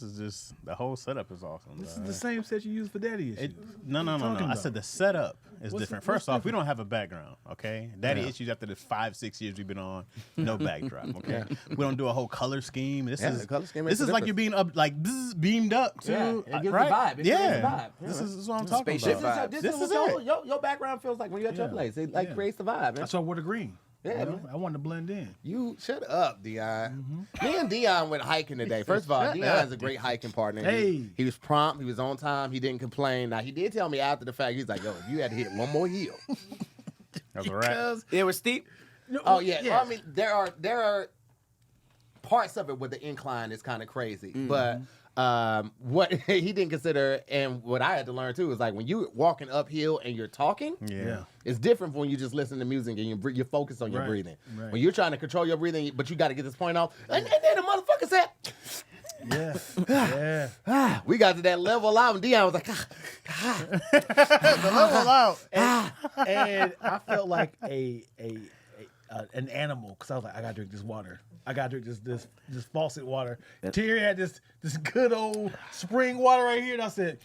is just the whole setup is awesome. This is the same set you use for daddy issues. No. I said the setup is different. First off, we don't have a background, okay? Daddy issues after the 5-6 years we've been on, no backdrop, okay? We don't do a whole color scheme. This is color scheme this is like you're being up, like beamed up to, it gives right? the vibe. It gives the vibe. This is what I'm talking spaceship about. vibe. This is what your background feels like when you're at your place. It like creates the vibe, man. That's why I wore the green. Yeah, man. I wanted to blend in. You shut up, Dion. Me and Dion went hiking today. First of all, Dion's a great hiking partner. Hey. He was prompt. He was on time. He didn't complain. Now, he did tell me after the fact, he's like, yo, if you had to hit one more hill. That's a wrap. It was steep. Oh, yeah. Well, I mean, there are parts of it where the incline is kind of crazy. But what he didn't consider, and what I had to learn, too, is like when you're walking uphill and you're talking, it's different from when you just listen to music and you're focused on your breathing. Right. When you're trying to control your breathing, but you got to get this point off. And then the motherfucker said, we got to that level out, and Dion was like, The level out. And I felt like an animal because I was like, I gotta drink this water. I gotta drink this faucet water. Terry had this good old spring water right here, and I said,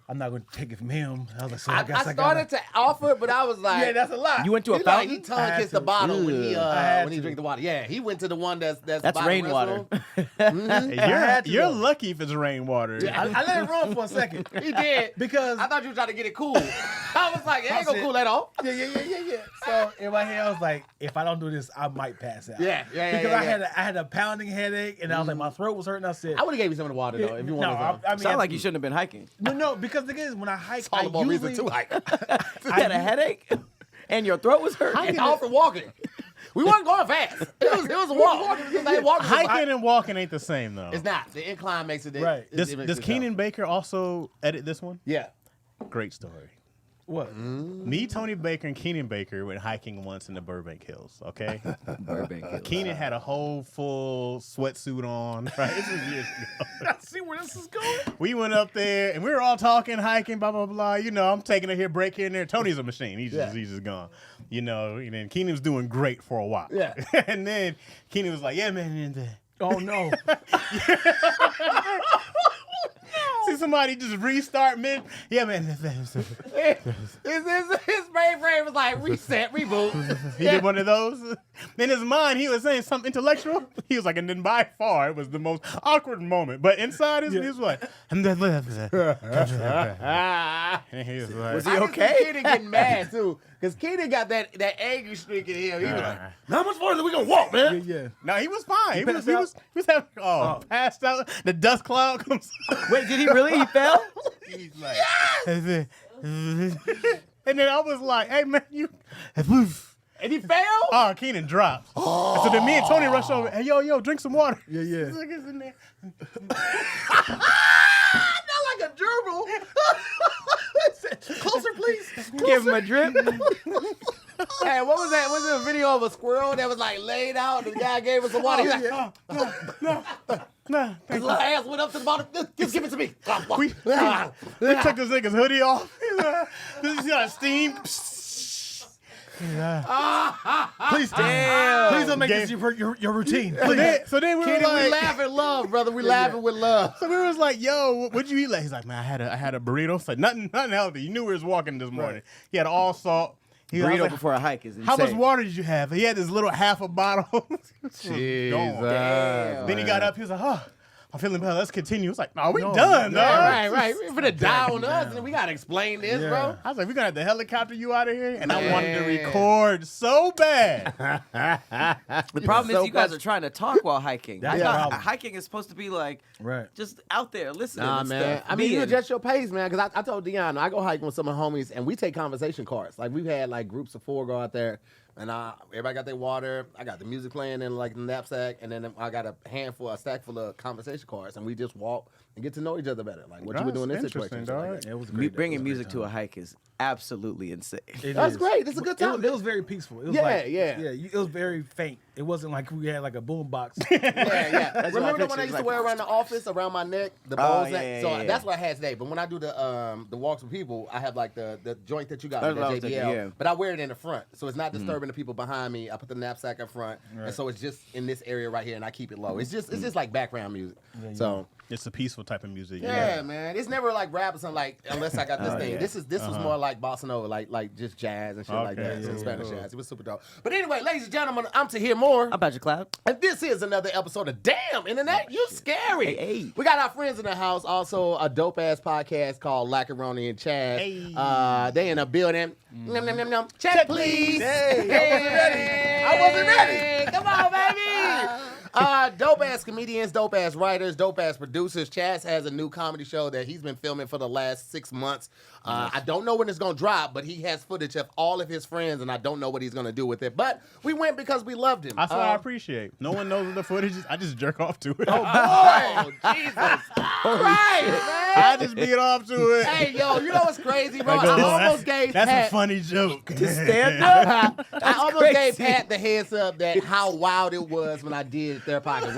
I'm not gonna take it from him. I was like, so I guess I started to offer it, but I was like, yeah, that's a lot. You went to a he fountain? tongue kissed the bottle when he had to. drank the water. Yeah, he went to the one that's by rainwater. the restroom. You're lucky if it's rainwater. I let it run for a second. He did Because I thought you were trying to get it cool. I was like, it ain't gonna cool that off. Yeah. So in my head, I was like, if I don't do this, I might pass out. Yeah. Because I had a pounding headache, and I was like, my throat was hurting. I said, I would have gave you some of the water though if you wanted some. I mean, Sound like you shouldn't have been hiking. No, because the thing is, when I hike, It's all about reason to hike. You had a headache, and your throat was hurting. And all for walking. We weren't going fast. It was a walk. Hiking and walking ain't the same though. It's not. The incline makes it. Right. Does Keenan Baker also edit this one? Yeah. Great story. what? Me, Tony Baker, and Keenan Baker went hiking once in the Burbank Hills, okay? Burbank Hills. Keenan had a whole full sweatsuit on, right? This was years ago. I see where this is going. We went up there, and we were all talking, hiking, blah, blah, blah. You know, I'm taking a break here and there. Tony's a machine. He's just gone. You know, and then Keenan was doing great for a while. Yeah. And then Keenan was like, yeah, man. Oh, no. See somebody just restart mid. Yeah, man. His mainframe was like reset, reboot. He did one of those. In his mind, he was saying something intellectual. He was like, and then by far, it was the most awkward moment. But inside, he was like, and he was like, Was he okay? Keenan getting mad too, because Keenan got that angry streak in him. He was like, "How much farther we gonna walk, man?" Yeah. no, he was fine. He was having passed out. The dust cloud comes. Wait, did he really? He fell? He's like, and then I was like, hey man, you. And he fell. Oh, Keenan drops. Oh. So then me and Tony rush over. Hey, yo, drink some water. Yeah. This nigga's in there. Not like a gerbil. Closer, please. Closer. Give him a drip. Hey, what was that? Was it a video of a squirrel that was like laid out and the guy gave us some water? He was like, No. his little ass went up to the bottom. Just give it to me. We took this nigga's hoodie off. This is got steam. Please don't make this your routine. Please. So then we were Keenan, like, we laugh in love, brother. We laughing with love. so we was like, yo, what'd you eat? Like, he's like, man, I had a burrito. It's like nothing healthy. You knew we was walking this morning. He had all salt. Burrito like, before a hike is insane. how much water did you have? He had this little half a bottle. Jesus. Then he got up. He was like, oh, I'm feeling better. Let's continue. It's like, no, we done, dog. Right. We're gonna die on us, and we gotta explain this, bro. I was like, we're gonna have the helicopter you out of here, and I wanted to record so bad. The problem is you guys are trying to talk while hiking. That's I the thought problem. hiking is supposed to be like just out there listening. Nah, and man. stuff. I mean, you Being. adjust your pace, man. Because I told Dion, I go hiking with some of my homies, and we take conversation cards. Like we've had like groups of 4 go out there, and everybody got their water. I got the music playing in like the knapsack, and then I got a stack full of conversation cards, and we just walk and get to know each other better. Like what you were doing in this situation. Dog. It was great. Bringing music to a hike is absolutely insane. That's great. It's a good time. It was very peaceful. It was it was very faint. It wasn't like we had like a boom box. Yeah. Remember the one I pictured, used to wear around the office, around my neck, the Oh, bows? That's what I had today. But when I do the walks with people, I have like the joint that you got, That's the what I was JBL. thinking, yeah. But I wear it in the front, so it's not disturbing the people behind me. I put the knapsack up front, and so it's just in this area right here, and I keep it low. It's just like background music. So It's a peaceful type of music. Yeah, man. It's never like rap or something like unless I got this thing. This was more like bossa nova, like just jazz and shit like that. Some Spanish jazz. It was super dope. But anyway, ladies and gentlemen, I'm to hear more. How about you, Cloud? And this is another episode of Damn Internet, You Scary. Hey. We got our friends in the house. Also, a dope ass podcast called Lacaroni and Chaz. Hey. They in the building. Nom, nom, nom, nom. Check, please. Hey, I wasn't ready. Come on, baby. Dope ass comedians, dope ass writers, dope ass producers. Chaz has a new comedy show that he's been filming for the last 6 months. I don't know when it's gonna drop, but he has footage of all of his friends, and I don't know what he's gonna do with it. But we went because we loved him. That's what I appreciate. No one knows the footage is. I just jerk off to it. Oh boy, Jesus Christ, man! I just beat off to it. Hey, yo, you know what's crazy, bro? I go, I almost gave that's Pat. a funny joke. To stand up? I almost gave Pat the heads up that how wild it was when I did their podcast.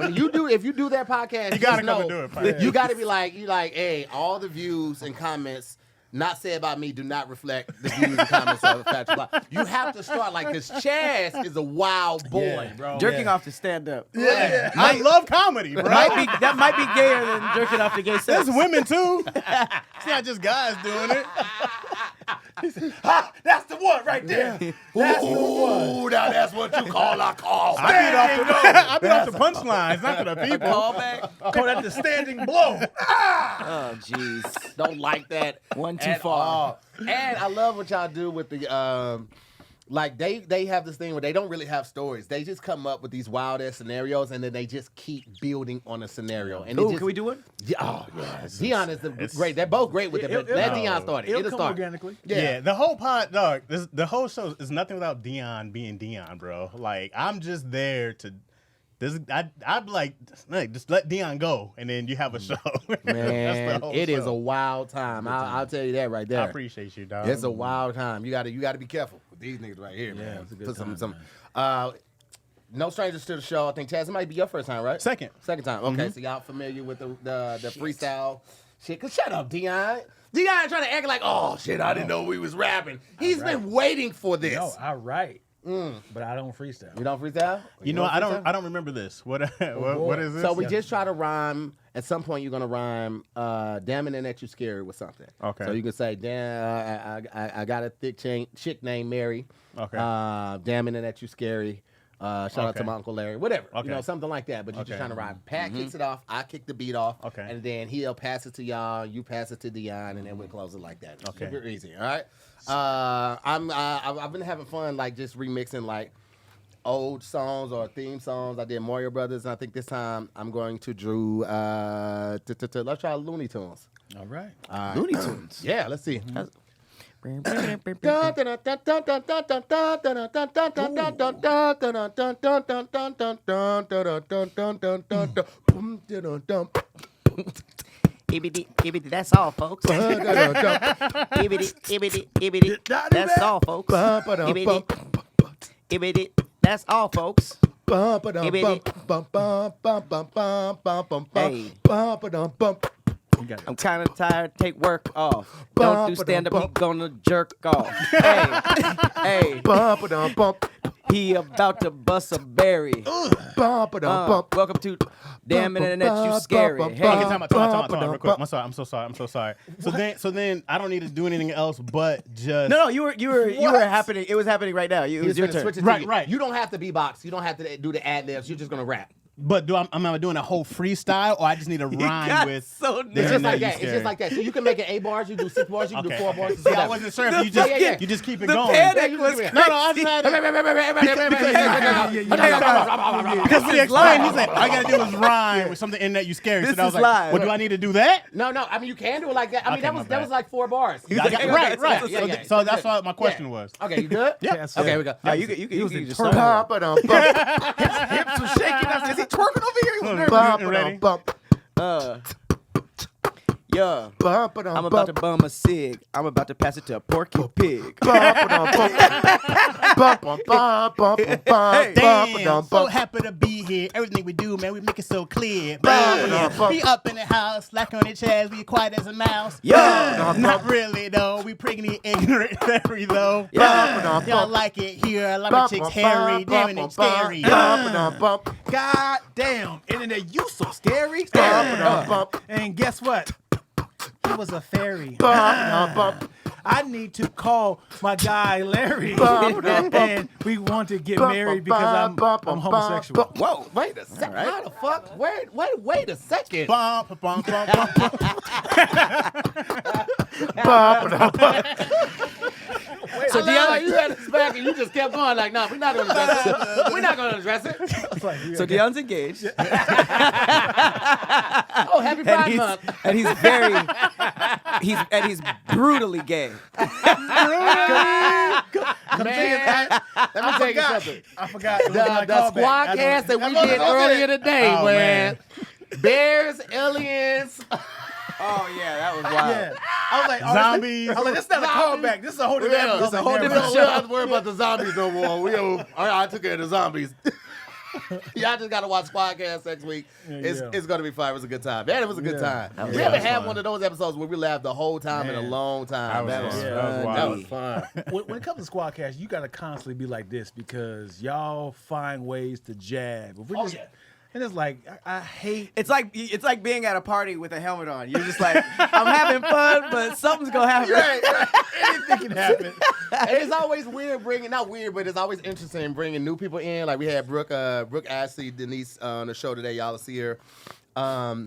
If you do their podcast, You gotta just come and know, do it, you gotta be like, hey, all the views and comments not said by me do not reflect the views and comments of Patrick Block. You have to start like, because Chaz is a wild boy, bro. Jerking off to stand up. Yeah. I love comedy, bro. That might be gayer than jerking off to gay sex. There's women too. It's not just guys doing it. Ha! That's the one right there. That's the one. Ooh, now that's what you call a call. I beat off the punchlines, not to the people. Call back. Call that the standing blow. Oh, jeez. Don't like that. One too at far. all. And I love what y'all do with the like they have this thing where they don't really have stories. They just come up with these wild ass scenarios and then they just keep building on a scenario. And Ooh, can we do one? Yeah, oh yeah. Dion is great. They're both great with it, but let Dion start it. It'll It'll come start organically. Yeah, the whole pod, dog. The whole show is nothing without Dion being Dion, bro. Like I'm just there to. I'd be like, just let Dion go, and then you have a show. Man, it is show. a wild time. I'll tell you that right there. I appreciate you, dog. It's a wild time. You got to be careful with these niggas right here, man. it's a good Put time, some. No strangers to the show. I think Chaz, it might be your first time, right? Second time. Okay, so y'all familiar with the freestyle shit? Cause shut up, Dion. Dion trying to act like, oh shit, I didn't know we was rapping. He's been waiting for this. No, I write, but I don't freestyle. You don't freestyle? You know, I don't remember this. What is this? So we just try to rhyme. At some point, you're gonna rhyme. Damn it, that you scary with something. Okay. So you can say, damn, I got a thick chick named Mary. Okay. Damn it, that you scary. Shout out to my Uncle Larry. Whatever. Okay. You know, something like that. But you're just trying to rhyme. Pat kicks it off. I kick the beat off. Okay. And then he'll pass it to y'all. You pass it to Dion, and then we'll close it like that. Okay. Super easy. All right. I've been having fun, like just remixing like old songs or theme songs. I did Mario Brothers, and I think this time I'm going to do. Let's try Looney Tunes. All right. Looney Tunes. Yeah. Let's see. Ibidi, that's all, folks. Ibidi, that's all, folks. Ibidi, that's all, folks. Hey. I'm kind of tired. Take work off. Don't do stand up. He gonna jerk off. Hey, he about to bust a berry. Welcome to Damn Internet, You Scary. Hey, Time out, real quick. I'm so sorry. So then I don't need to do anything else but just. no, you were happening. It was happening right now. It was your turn. Right. You don't have to beatbox. You don't have to do the ad libs. You're just gonna rap. But am I doing a whole freestyle, or I just need to rhyme with? So It's just like that. It's just like that. So you can make it 8 bars. You do 6 bars. You can do 4 bars. See, I wasn't sure if you just you just keep it going. panic was No, I just had because when he explained, he's like, all I gotta do is rhyme with something in that you scary. This So I was is like, live. well, do I need to do that? No. I mean, you can do it like that. I mean, Okay, that was like 4 bars. Right. Yeah. So that's what my question was. Okay, you good? Yeah. Okay, we go. you can just Turn start. hips were shaking. Is he twerking over here? He was nervous. Ready? Yeah. I'm I'm about to bum a cig. I'm about to pass it to a porky pig. Damn, so happy to be here. Everything we do, man, we make it so clear. We up in the house, like on the Chaz, we quiet as a mouse. Yeah. Not really, though. We pregnant, ignorant, very though. Yeah. Y'all like it here. I love my chicks hairy, damn it, it's scary. God damn, internet, you so scary. And guess what? He was a fairy. I need to call my guy Larry, and we want to get married because I'm homosexual. Whoa, wait a second. How the fuck? Wait a second. Bump, bump, bump, So Dion, you had this back and you just kept going like, no, we're not gonna address it. We're not gonna address it. So Dion's engaged. Oh, happy Pride Month. And he's brutally gay. Man, let me tell you something. I forgot. The squad cast that we did earlier today, Oh, man. Bears, aliens. Oh yeah, that was wild. Yeah. I was like, Zombies. I was like, this is not a callback. This is a whole different episode. It's a whole different show. I don't have to worry about the zombies no more. I took care of the zombies. Y'all just gotta watch Squadcast next week. It's gonna be fun. It was a good time. Man, it was a good time. We haven't had one of those episodes where we laughed the whole time in a long time. That was fun. When it comes to Squadcast, you gotta constantly be like this because y'all find ways to jab. If we're just, and it's like I hate. It's like being at a party with a helmet on. You're just like, I'm having fun, but something's gonna happen. Right. Anything can happen. And it's always weird not weird, but it's always interesting bringing new people in. Like we had Brooke Ashley, Denise on the show today. Y'all will see her.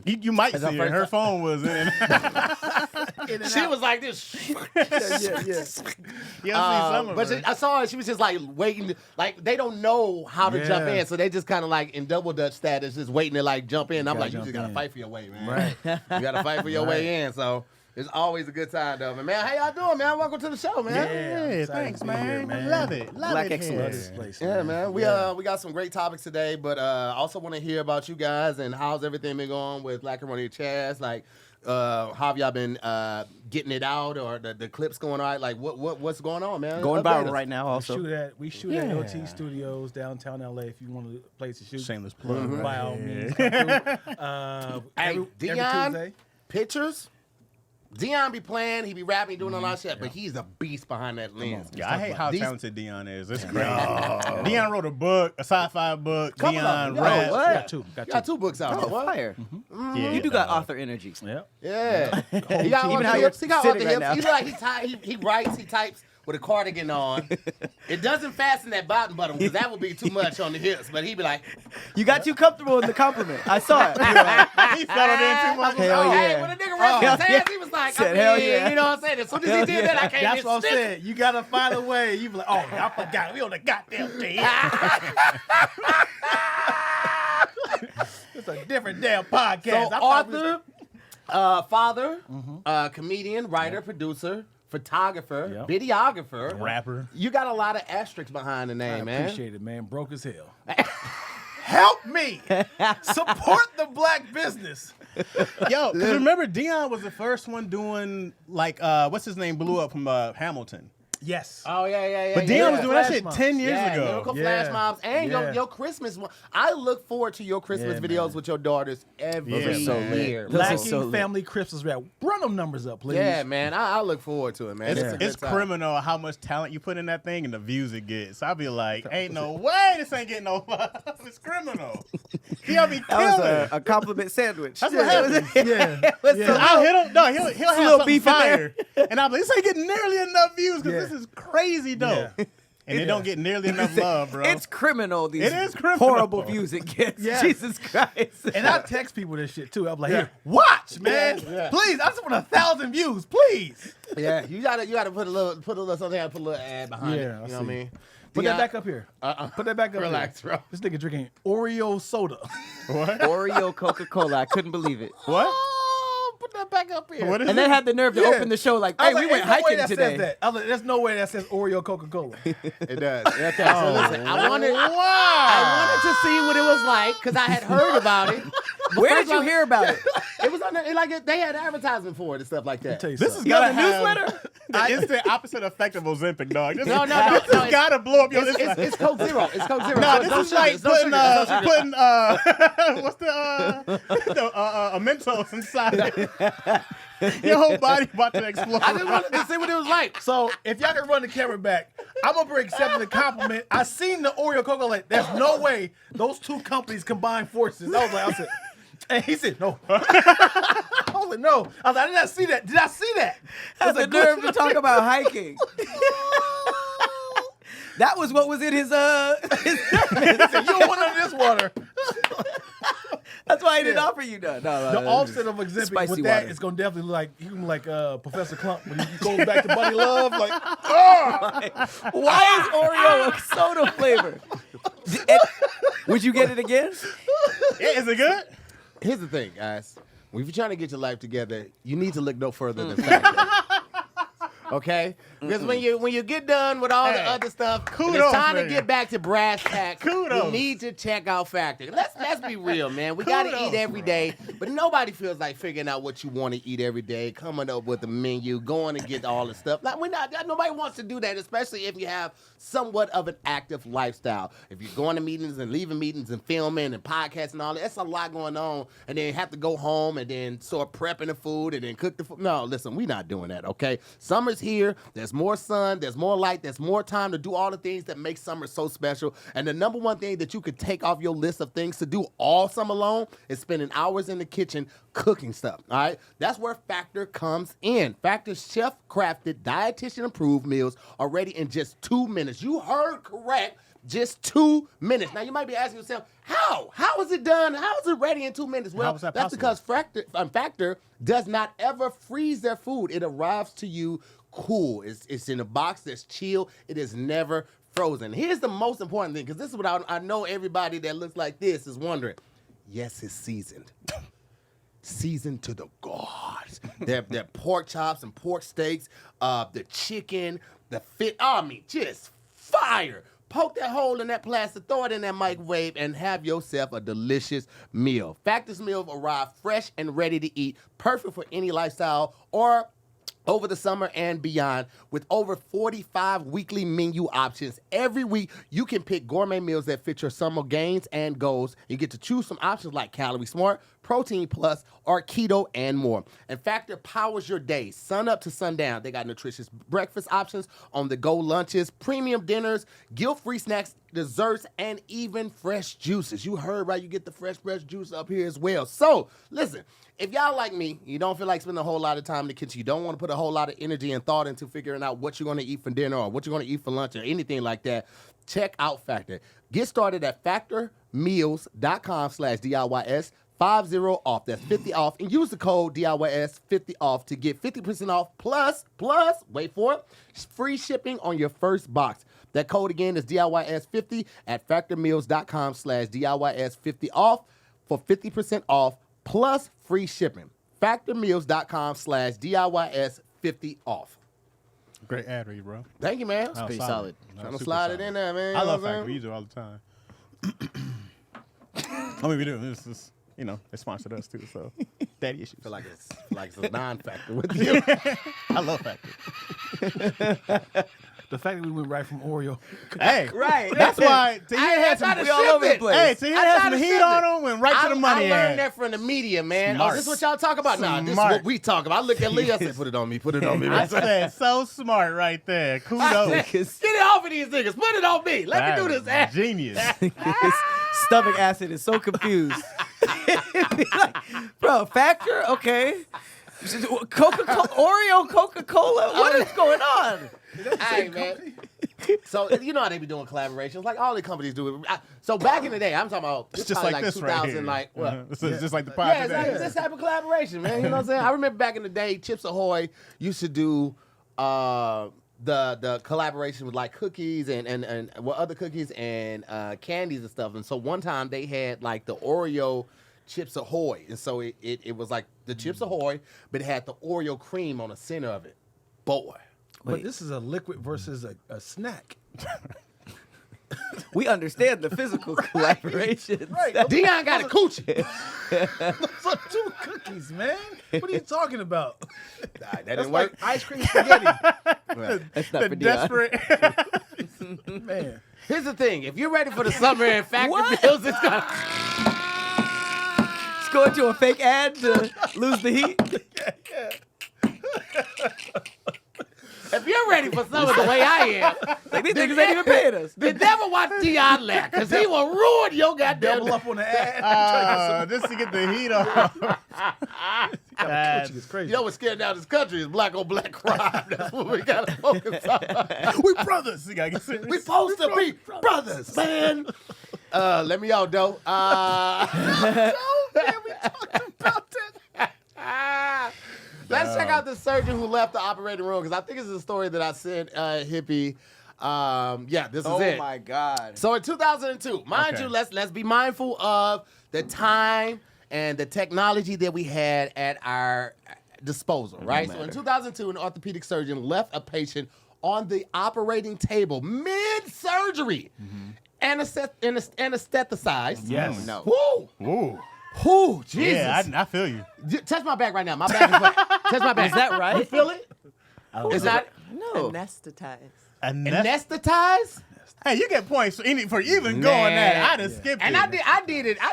You might see her. Her phone was in. She was like this. I saw her. She was just like waiting. Like they don't know how to jump in, so they just kind of like in double Dutch status, just waiting to like jump in. I'm like, you just gotta fight for your way, man. Right. You gotta fight for your way in. So it's always a good time, though. Man, how y'all doing, man? Welcome to the show, man. Yeah, thanks, man. man. Love it. Black it excellence. here. Place, Yeah, man. We got some great topics today, but also want to hear about you guys and how's everything been going with Macaroni and Chaz. Like, how have y'all been getting it out or the clips going on? Like, what's going on, man? Going Update viral us. right now. Also, we shoot at OT Studios downtown LA. If you want a place to shoot, Shameless plug. by all means. Come through. Hey, every Dion, Tuesday. Pictures. Dion be playing, he be rapping, doing all that shit, but he's a beast behind that lens. Yeah, I hate how talented Dion is. It's crazy. Dion wrote a book, a sci-fi book. Dion rap. What? Got two. Books out. oh, What? fire. Yeah, You do got author energy. Yep. Yeah. He got Even on how the you're hips. He got on sitting the right hips. now. He like he writes, he types with a cardigan on. It doesn't fasten that bottom button because that would be too much on the hips. But he'd be like, You got too comfortable in the compliment. I saw it. he settled in too much. Hell hey, yeah. when the nigga raised his hands, he was like, Said, hell yeah. you know what I'm saying? As soon as he did that, I came That's in what I'm stiff. saying. You gotta find a way. You be like, oh, I forgot. We on the goddamn thing. It's a different damn podcast. So author, father, comedian, writer, producer, photographer, videographer, Rapper. You got a lot of asterisks behind the name, I man. appreciate it, man. Broke as hell. Help me. Support the black business. Yo, 'cause remember Dion was the first one doing like what's his name blew up from Hamilton. Yes. Oh yeah. But Dion was doing that Flash shit mobs. 10 years ago. Miracle Yeah. Flash Mobs and Yeah. your Christmas one. I look forward to your Christmas Yeah, videos man. with your daughters every Those are so lit. year. Those are Lacking so lit. family Christmas rap. Run them numbers up, please. Yeah, man. I look forward to it, man. It's a good It's time. criminal how much talent you put in that thing and the views it gets. I'll be like, ain't no way this ain't getting no love. It's criminal. He'll be That was killing. a compliment sandwich. That's what happens. Yeah. Cause I'll hit him. No, he'll have little something beef in fire, and I'm like, this ain't getting nearly enough views because Yeah. this is crazy dope, and it don't get nearly enough love, bro. It's criminal. These It is criminal. horrible views it gets. Yeah. Jesus Christ. And I text people this shit too. I'm like, here, watch, man. Yeah. Please, I just want 1,000 views, please. Yeah, you gotta put a little something, put a little ad behind it. Yeah, I You know see. what I mean? Put Dion- that back up here. Put that back up Relax, here. bro. This nigga drinking Oreo soda. What? Oreo Coca-Cola. I couldn't believe it. What? Oh, put that back up here. What is And it? then had the nerve to Yeah. open the show like, I hey, was we like, went "Ain't no way hiking that today. Says that. I was like, there's no way that says Oreo Coca-Cola. It does. Okay, so listen, I wanted to see what it was like because I had heard about it. Where did you hear about it? It was on there, like they had advertising for it and stuff like that. Tell you This something. is gonna Got a have newsletter? the instant opposite effect of Ozempic, dog. This No, this it's- gotta blow up your. It's Coke Zero. It's Coke Zero. No, So this it's is no like sugar. It's no putting sugar. putting what's the Mentos inside it. Your whole body about to explode. I just wanted to see what it was like. So if y'all can run the camera back, I'm gonna bring accepting the compliment. I seen the Oreo Coca-Cola. Like, there's no way those two companies combine forces. I said, and he said, no. I was like, no. I was like, I did not see that. Did I see that? I Has was the like, nerve to talk about hiking. That was what was in his He said, you don't want none of this water. That's why he didn't offer you none. No, The offset of Ozempic spicy with that water. is gonna definitely look like you like Professor Clump when he goes back to Buddy Love. Like, Why is Oreo a soda flavor? Would you get it again? Yeah, is it good? Here's the thing, guys. When you're trying to get your life together, you need to look no further than Factor. Okay? Because when you get done with all the other stuff, and kudos, it's time man. to get back to brass tacks. Kudos. You need to check out Factor. Let's be real, man. We got to Kudos, eat every day, but nobody feels like figuring out what you want to eat every day, coming up with a menu, going to get all the stuff. Like nobody wants to do that, especially if you have somewhat of an active lifestyle. If you're going to meetings and leaving meetings and filming and podcasting and all that, that's a lot going on. And then you have to go home and then start prepping the food and then cook the food. No, listen, we're not doing that, okay? Summer's here. There's more sun. There's more light. There's more time to do all the things that make summer so special. And the number one thing that you could take off your list of things to do all summer long is spending hours in the kitchen cooking stuff, all right? That's where Factor comes in. Factor's chef-crafted, dietitian-approved meals are ready in just 2 minutes. You heard correct. Just 2 minutes. Now, you might be asking yourself, how? How is it done? How is it ready in 2 minutes? Well, How is that that's possible? because Factor does not ever freeze their food. It arrives to you cool. It's in a box that's chill. It is never frozen. Here's the most important thing, because this is what I know everybody that looks like this is wondering. Yes, it's seasoned. Seasoned to the gods. Their pork chops and pork steaks, the chicken, just fire. Poke that hole in that plastic, throw it in that microwave, and have yourself a delicious meal. Factor's meals arrive fresh and ready to eat, perfect for any lifestyle or over the summer and beyond. With over 45 weekly menu options, every week you can pick gourmet meals that fit your summer gains and goals. You get to choose from options like Calorie Smart, Protein Plus, or Keto, and more. And Factor powers your day, sun up to sundown. They got nutritious breakfast options, on-the-go lunches, premium dinners, guilt-free snacks, desserts, and even fresh juices. You heard right, you get the fresh juice up here as well. So, listen, if y'all like me, you don't feel like spending a whole lot of time in the kitchen, you don't want to put a whole lot of energy and thought into figuring out what you're going to eat for dinner or what you're going to eat for lunch or anything like that, check out Factor. Get started at factormeals.com/DIYS. 50 off. That's 50 off. And use the code DIYS 50 off to get 50% off plus, wait for it, free shipping on your first box. That code again is DIYS 50 at factormeals.com/DIYS 50 off for 50% off plus free shipping. Factormeals.com/DIYS 50 off. Great ad read, bro. Thank you, man. Oh, pretty solid. No, Trying to super slide solid. it in there, man. I You know love what I'm Factor. We use it all the time. I mean, we do. This is, they sponsored us too, so daddy issues. feel like it's a non-factor with you. I love Factor. the fact that we went right from Oreo. Hey, Right. that's why Tahir had tried some. to all over the place. Hey, Tahir I had tried some to heat shift on it. him, went right to the money. I learned ad. that from the media, man. Smart. Oh, this is what y'all talk about? Nah, this is Smart. what we talk about. I looked at Lee, I said, put it on me. I said, so smart right there. I Kudos. said, get it off of these niggas. Put it on me. Let me do this. That's genius. His stomach acid is so confused. Like, bro, Factor? Okay. Coca-Cola, Oreo Coca-Cola? What is going on? Hey, man. So, you know how they be doing collaborations. Like all the companies do it. So back in the day, I'm talking about It's just like this 2000, right here. like what? This is just like the pod Yeah, today. exactly. This type of collaboration, man. You know what I'm saying? I remember back in the day, Chips Ahoy used to do the collaboration with like cookies and other cookies and candies and stuff. And so one time they had like the Oreo Chips Ahoy, and so it was like the Chips Ahoy, but it had the Oreo cream on the center of it. Boy. But this is a liquid versus a snack. We understand the physical collaborations. Right. Dion got a coochie. Those are 2 cookies, man. What are you talking about? That That's didn't work. like ice cream spaghetti. That's not The for Dion. desperate. Man. Here's the thing: if you're ready for the summer and Factory Bills, it's gonna. Just go into a fake ad to lose the heat. If you're ready for summer the way I am, Like these niggas ain't even paying us. then never watch Dion laugh, because he will ruin your goddamn. Double up on the ad. Just to get the heat off. Coochie is crazy. You know what's scaring down this country is black on black crime. That's what we gotta focus on. We brothers. You gotta get serious. We supposed to be brothers, man. Let me out, though. Let's check out the surgeon who left the operating room, because I think it's a story that I sent Hippie. Yeah, this is it. Oh my God. So in 2002, mind Okay. you, let's be mindful of the time and the technology that we had at our disposal, right? So in 2002, an orthopedic surgeon left a patient on the operating table mid-surgery, anesthetized. Yes. No. Woo! Ooh. Woo! Jesus! Yeah, I feel you. Touch my back right now. My back is wet. Touch my back. Is that right? You feel it? It's not No. Anesthetized. anesthetized. Hey, you get points for even going Man. there. I'd have skipped And it. I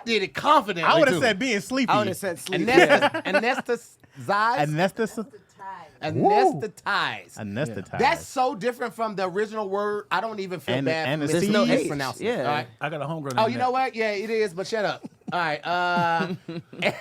did it confidently. I would have too. said being sleepy. I would have said sleep. Yeah. Anesthetized. Anesthetized. Anesthetized. Anesthetized. That's so different from the original word. I don't even feel bad for There's no mispronouncing H. it. Yeah. All right. I got a homegrown. Oh, in you that. know what? Yeah, it is, but shut up. All right.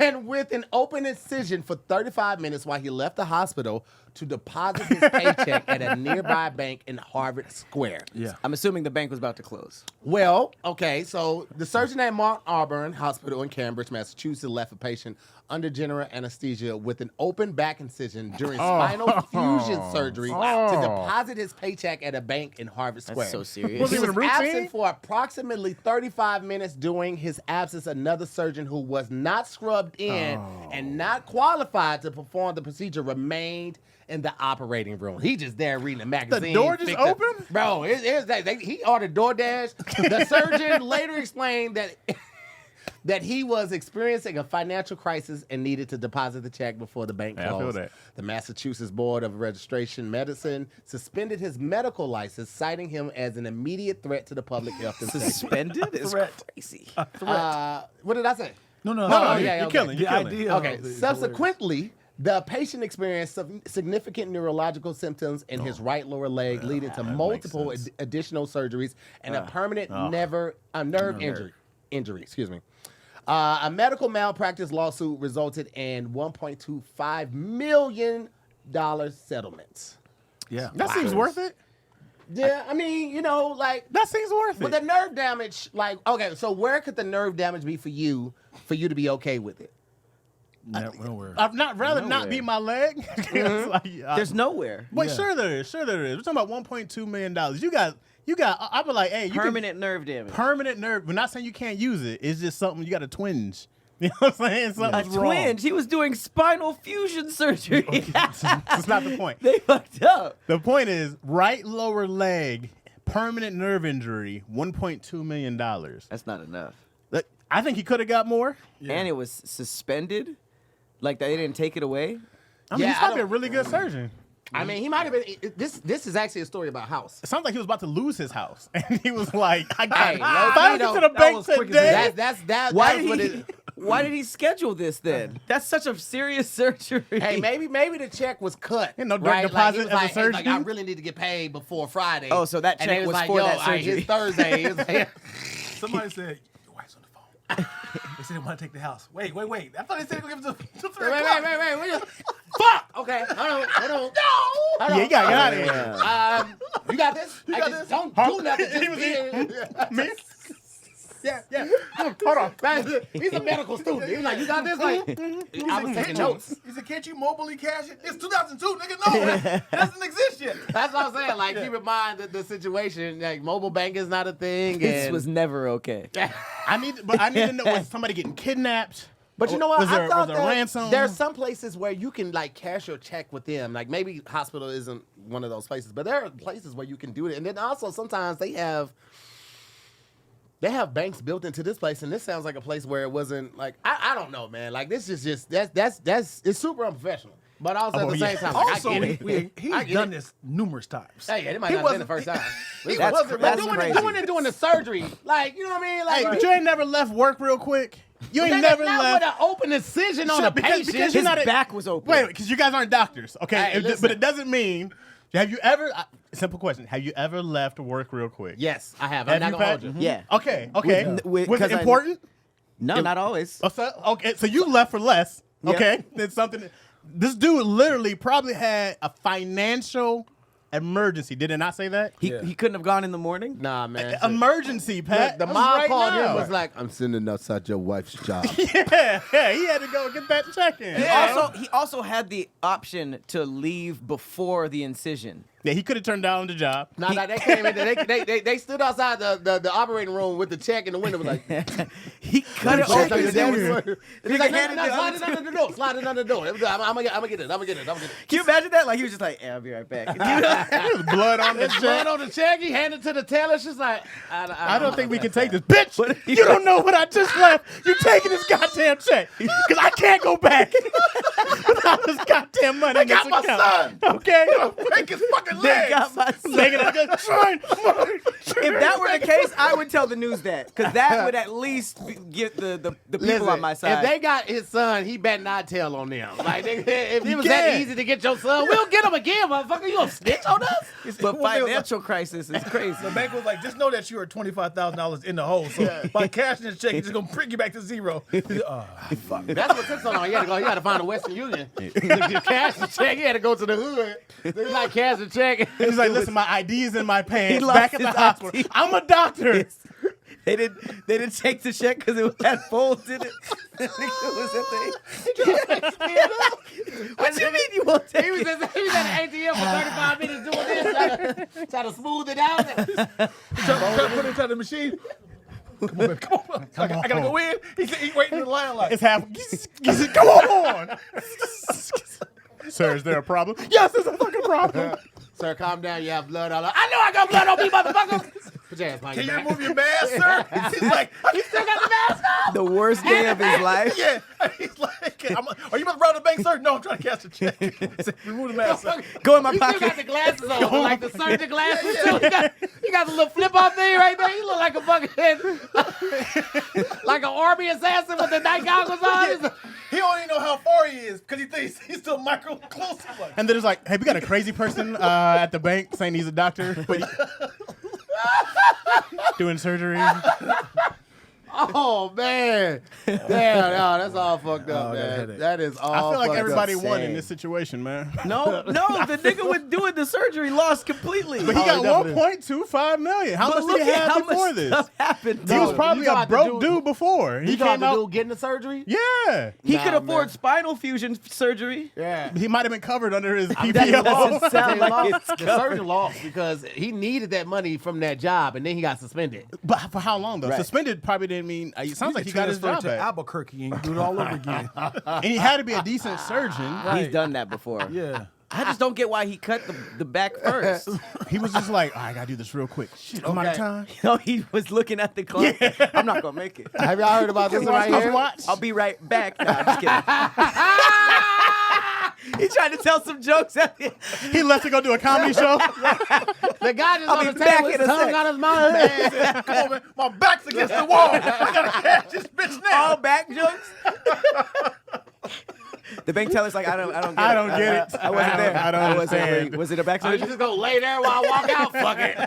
And with an open incision for 35 minutes while he left the hospital to deposit his paycheck at a nearby bank in Harvard Square. Yeah. I'm assuming the bank was about to close. Well, okay, so the surgeon at Mount Auburn Hospital in Cambridge, Massachusetts, left a patient under general anesthesia with an open back incision during spinal fusion surgery to deposit his paycheck at a bank in Harvard Square. That's so serious. Was He it was even routine? absent for approximately 35 minutes. During his absence, another surgeon who was not scrubbed in and not qualified to perform the procedure remained in the operating room. He just there reading a magazine. door just open? Bro, he ordered DoorDash. The surgeon later explained that he was experiencing a financial crisis and needed to deposit the check before the bank Yeah, I feel closed. that. The Massachusetts Board of Registration Medicine suspended his medical license, citing him as an immediate threat to the public health and safety. Suspended is Threat. crazy. What did I say? No. No, yeah, you're okay. killing. The You're killing. idea. Okay. of it is Subsequently, the patient experienced some significant neurological symptoms in his right lower leg, leading to multiple sense. additional surgeries and a permanent nerve injury. Excuse me. A medical malpractice lawsuit resulted in $1.25 million settlements. Yeah. That seems worth it. Yeah, I mean, That seems worth with it. the nerve damage, okay, so where could the nerve damage be for you to be okay with it? Nowhere. I'd not rather not Nowhere. beat my leg. It's like, There's nowhere. But Yeah. sure there is. We're talking about $1.2 million. You got. I'd be like, hey, you Permanent nerve damage. permanent nerve. We're not saying you can't use it. It's just something you got a twinge. You know what I'm saying? A Something's wrong. twinge. He was doing spinal fusion surgery. That's not the point. They fucked up. The point is, right lower leg, permanent nerve injury, $1.2 million. That's not enough. Look, I think he could have got more. And it was suspended. Like they didn't take it away. I mean, Yeah, he's I probably a don't- really good surgeon. I mean, he might have been. This is actually a story about house. It sounds like he was about to lose his house, and he was like, "I Hey, got low-key, it though, to the that bank was quick as today." That's Why that's what did it. he? Why did he schedule this then? That's such a serious surgery. Hey, maybe the check was cut. You know, direct deposit he was as a like, hey, surgeon? I really need to get paid before Friday. Oh, so that And check they was like, for yo, that all right, surgery. it's Thursday. It's like, Somebody said, your wife's on the phone. They said they want to take the house. Wait. I thought they said they were going to give it to 3 o'clock. wait. Fuck. Okay, hold on. No. Yeah, you got out of here. You got this. You got this? Don't do nothing. He was Just Me? Yeah. Hold on. Man, he's a medical student. He was like, you got this? Like, I was taking notes. He said, can't you mobily cash it? It's 2002, nigga. No, that doesn't exist yet. That's what I'm saying. Like, keep in mind that the situation, like, mobile bank is not a thing. This and- was never okay. I need to know, was somebody getting kidnapped? But you know what? Was there, I thought was there that ransom? there's some places where you can like cash your check with them. Like maybe hospital isn't one of those places, but there are places where you can do it. And then also sometimes they have They have banks built into this place, and this sounds like a place where it wasn't like I don't know, man. Like this is just that's it's super unprofessional. But also at the same time, like, Also, I get it. he's done this numerous times. Hey, yeah, it might not have been the first time. He That's wasn't doing the surgery. Like, you know what I mean? Like, Hey, but you ain't never left work real quick. You ain't never not left. with an open incision on a patient. Because His you're not back was open. Wait, because you guys aren't doctors, okay? Hey, But it doesn't mean. Have you ever? Simple question. Have you ever left work real quick? Yes, I have. Have I'm not you, gonna Pat? hold you. Yeah. Okay. With- Was it 'cause I- important? No, not always. Okay, so you left for less. Yeah. Okay, it's something. This dude literally probably had a financial emergency. Did it not say that? He couldn't have gone in the morning. Nah, man. Emergency, Pat. The That was mom right called now. him was like, "I'm sending outside your wife's job." yeah, he had to go get that check in. He also had the option to leave before the incision. Yeah, he could have turned down the job. Nah, they came in. They stood outside the operating room with the check, and the window was like, He cut it open. He's like, handed no, it slide it under the door. Slide it under the door. I'm gonna get it. Can you imagine that? Like he was just like, "Yeah, I'll be right back." Blood on the There's check. blood on the check. He handed it to the teller. She's like, I don't think we can take this. Bitch, you don't know what I just left. You taking this goddamn check. Because I can't go back without this goddamn money in this got my account. son. Okay? break his fucking They legs. got my son. Taking a good trying. If that were the case, I would tell the news that, because that would at least get the people Listen, on my side. If they got his son, he better not tell on them. Like, if it You was that can't. easy to get your son, we'll get him again, motherfucker. You gonna snitch on us? but financial crisis is crazy. The bank was like, just know that you are $25,000 in the hole. So by cashing this check, it's just gonna bring you back to zero. Fuck. That's what took so long. He had to go. He had to find a Western Union. To cash the check, he had to go to the hood. They like cash the check. He's like, listen, my ID is in my pants. lost Back at the his hospital. ID. I'm a doctor. They didn't take the check because it had folds in it. The nigga was at the What you mean you won't take He was at the ATM for 35 minutes doing this, trying to smooth it out. Try to put it inside the machine. Come on, baby. Come on. I gotta go in. He's waiting in the line like. It's half. Come on. Sir, is there a problem? Yes, there's a fucking problem. Sir, calm down. You have blood all over. I know I got blood on me, motherfucker. Put your ass behind Can your you back. remove your mask, sir? He's like, You still got the mask on? the worst day of his life. yeah. He's like, are you about to rob the bank, sir? No, I'm trying to cash a check. Remove the mask, sir. Go in my You still pocket. got the glasses on, like the surgeon glasses too. You got the little flip-off thing right there. You look like a fucking like an army assassin with the night goggles on. He don't even know how far he is because he thinks he's still micro close. Like, And then it's like, hey, we got a crazy person at the bank saying he's a doctor, but doing surgery. Oh man, damn, no, that's all fucked up, Oh, I got a man. headache. That is all. I feel like fucked everybody up. won in this situation, man. No, the nigga with doing the surgery lost completely. But he got definitely. $1.25 million. How But much did he have before much this? stuff happened. He was No, probably you a got the broke dude- dude before. He You got came the out. dude getting the surgery? Yeah. He Nah, could afford man. spinal fusion surgery. Yeah. He might have been covered under his That PPO. doesn't sound They like lost. it's The surgeon lost because he needed that money from that job, and then he got suspended. But for how long, though? Right. Suspended probably didn't mean. It sounds like he got his job to back. Albuquerque and do it all over again. And he had to be a decent surgeon. He's done that before. Yeah. I just don't get why he cut the back first. He was just like, I gotta do this real quick. Shit, I'm out of Okay. time. You know, he was looking at the clock. I'm not gonna make it. Have y'all heard about this one right here? I'll be right back. No, I'm just kidding. He tried to tell some jokes at the end. He left to go do a comedy show. The guy just I'll on be the back table, in his a tongue sec. out his mouth. Come on, man. My back's against the wall. I gotta cash this bitch now. All back jokes. The bank teller's like, I don't get it. I don't get it. I wasn't there. I don't wasn't understand. there. Was it a back Oh, you surgery? just gonna lay there while I walk out? Fuck it.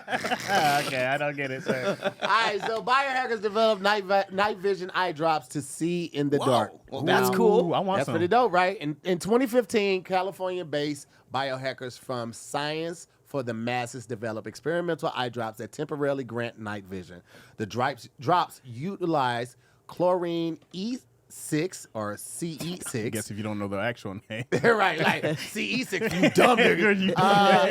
Okay, I don't get it, sir. All right, so biohackers developed night vision eye drops to see in the dark. Well, that's Now, cool. Ooh, I want That's some. pretty dope, right? In 2015, California-based biohackers from Science for the Masses developed experimental eye drops that temporarily grant night vision. The drops utilize chlorine E6 or CE6. I guess if you don't know the actual name. Right, like CE6, you dumb nigga.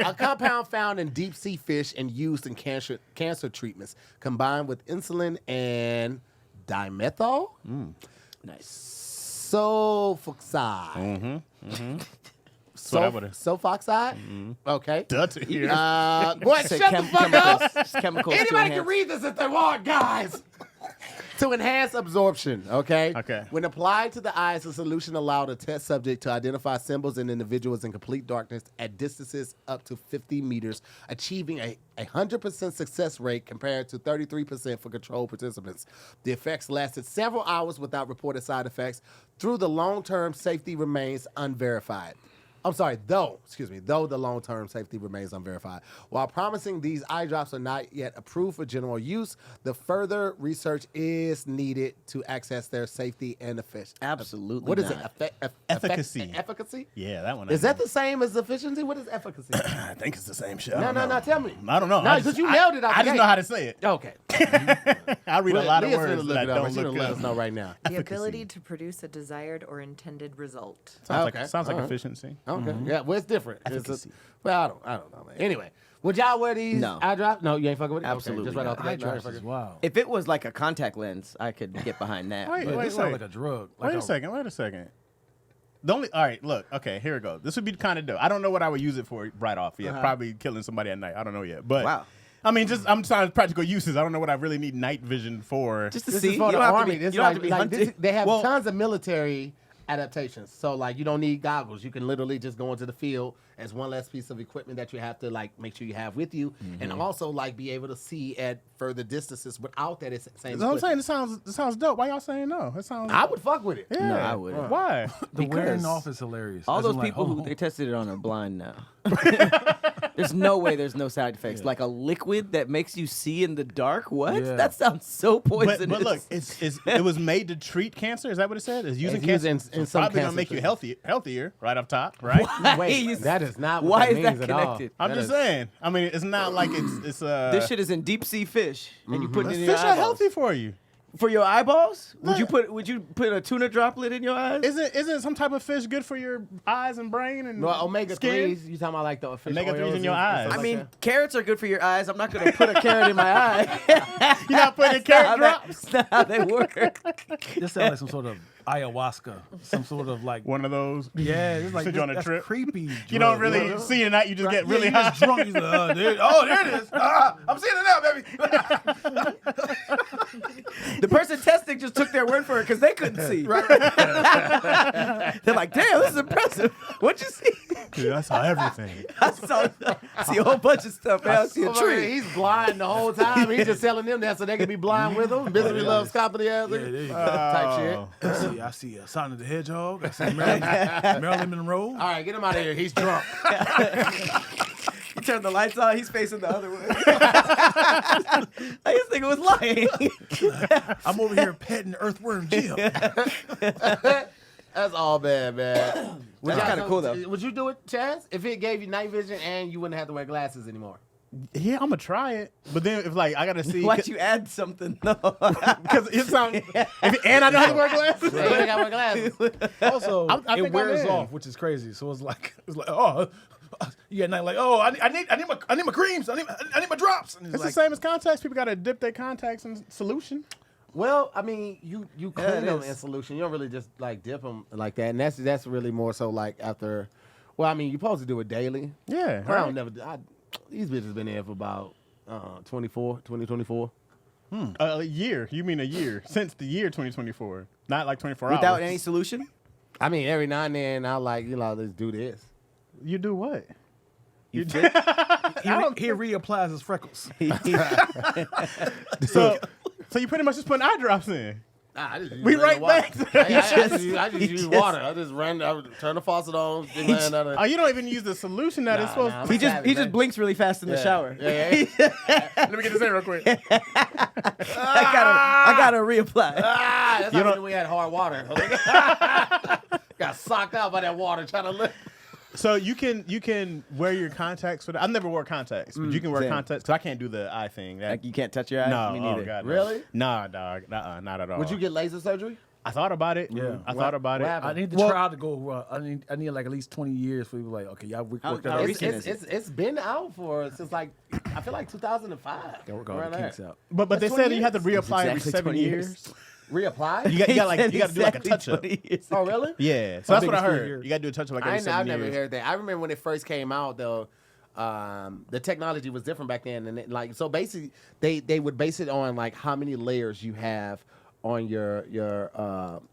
A compound found in deep sea fish and used in cancer treatments, combined with insulin and dimethyl. Nice. Sulfoxide. Sulfoxide? Okay. That's here. Boy, Say shut the fuck up. Chemicals to Anybody can enhance- read this if they want, guys. To enhance absorption, okay? Okay. When applied to the eyes, the solution allowed a test subject to identify symbols in individuals in complete darkness at distances up to 50 meters, achieving a 100% success rate compared to 33% for control participants. The effects lasted several hours without reported side effects. Through the long-term safety remains unverified. Though the long-term safety remains unverified. While promising these eye drops are not yet approved for general use, the further research is needed to access their safety and efficiency. Absolutely. What is not. it? Efficacy. Efficacy? Yeah, that one. Is that the same as efficiency? What is efficacy? I think it's the same shit. No, tell me. I don't know. No, because you nailed it out I the just gate. know how to say it. Okay. I read a lot of Leah's words gonna look that it up, don't and she'll look let good. us know right now. The ability to produce a desired or intended result. Sounds Okay. like sounds like All right. efficiency. Okay. Yeah, well, it's different. Efficacy. Well, I don't know, man. Anyway, would y'all wear these No. eye drops? No, you ain't fucking with it? Absolutely Okay, just right not. off the Eye gate. drops Right, is fucking- wild. If it was like a contact lens, I could get behind that. Wait, but- This sounds like a drug. Like Wait a second. All right, look. Okay, here we go. This would be kind of dope. I don't know what I would use it for right off yet. Probably killing somebody at night. I don't know yet. But Wow. I mean, I'm trying practical uses. I don't know what I really need night vision for. Just to This see. is for You the don't have to army. be- This you don't have to be hunting. they have Well- tons of military adaptations. So, like, you don't need goggles. You can literally just go into the field as one less piece of equipment that you have to, like, make sure you have with you. And also, like, be able to see at further distances without that same That's what I'm saying. equipment. It sounds dope. Why y'all saying no? It sounds. I would fuck with it. Yeah. No, I wouldn't. Why? The wearing Because off is hilarious. All As those in, like, people who oh, they tested it on are blind now. There's no way there's no side effects. Like a liquid that makes you see in the dark? What? Yeah. That sounds so poisonous. But look, it was made to treat cancer. Is that what it said? It's using It's cancer. used in It's some probably gonna cancer make you treatments. healthier right up top, right? Wait, that is not what Why that is that means at all. connected? I'm That just is- saying. I mean, it's not like it's This shit is in deep sea fish, and you put it in your fish are eyeballs. healthy for you. For your eyeballs? Look. Would you put a tuna droplet in your eyes? Isn't some type of fish good for your eyes and brain and No, omega skin? 3s. You talking about like the fish Omega 3s oils in your and eyes. stuff I like mean, that? carrots are good for your eyes. I'm not gonna put a carrot in my eye. You're not putting That's carrot not drops. That's not how they work. this sounds like some sort of ayahuasca, some sort of like. One of those. Yeah, it's like Send you on a that's trip. creepy. You don't drug, really yeah. see it at night. You just get Yeah, really you high. just drunk. He's like, there it is. I'm seeing it now, baby. The person testing just took their word for it because they couldn't see. They're like, damn, this is impressive. What'd you see? Yeah, I saw everything. I see a whole bunch of stuff. Man. I see a Over there, tree. He's blind the whole time. He's just telling them that so they can be blind with him. Misery loves company ass Yeah, there you go. type shit. I see Sonic the Hedgehog. I see Marilyn Monroe. All right, get him out of here. He's drunk. He turned the lights on. He's facing the other way. I just think it was lying. I'm over here petting Earthworm Jim. That's all bad, man. That's kinda cool, though. Would you do it, Chaz? If it gave you night vision and you wouldn't have to wear glasses anymore? Yeah, I'm gonna try it. But then if like I gotta see, Why'd you add something? No. because it sounds. And I know how to wear glasses. Yeah, you ain't gotta wear glasses. Also, I think it I'm wears in. off, which is crazy. So it's like oh, you get night like I need my creams. I need my drops. And It's like, the same as contacts. People gotta dip their contacts in solution. Well, I mean, you Yeah, clean it them is. in solution. You don't really just like dip them like that, and that's really more so like after. Well, I mean, you're supposed to do it daily. Yeah. I don't never. These bitches been in for about 2024. A year. You mean a year since the year 2024, not like 24 hours. Without any solution? I mean, every now and then I like let's do this. You do what? You did? he reapplies his freckles. So you pretty much just putting eye drops in. I just use We regular right water. back to- I just use water. I just turn the faucet on. Stick my hand under. Oh, you don't even use the solution that it's supposed nah, to. He just blinks really fast in the shower. Yeah. Let me get this in real quick. I gotta reapply. That's not when we had hard water. Got socked out by that water trying to live. So you can wear your contacts for that. I've never wore contacts, but you can wear same. contacts because I can't do the eye thing. Like you can't touch your eye? No, Me neither. oh God, no. Really? Nah, dog. Not at all. Would you get laser surgery? I thought about it. Yeah. I thought about it. what happened? I need the Well- trial to go. I need like at least 20 years for people like okay, y'all work that how out. recent is it? It's been out since like I feel like 2005. Y'all work all around the there. kinks out. But they That's said 20 you have to reapply every Exactly 7 20 years. Reapply? You got to do like a touch up. Oh, really? Yeah, so that's what I biggest fear heard. here. You got to do a touch up like every I've 7 never years. heard that. I remember when it first came out, though. The technology was different back then, and so basically they would base it on like how many layers you have on your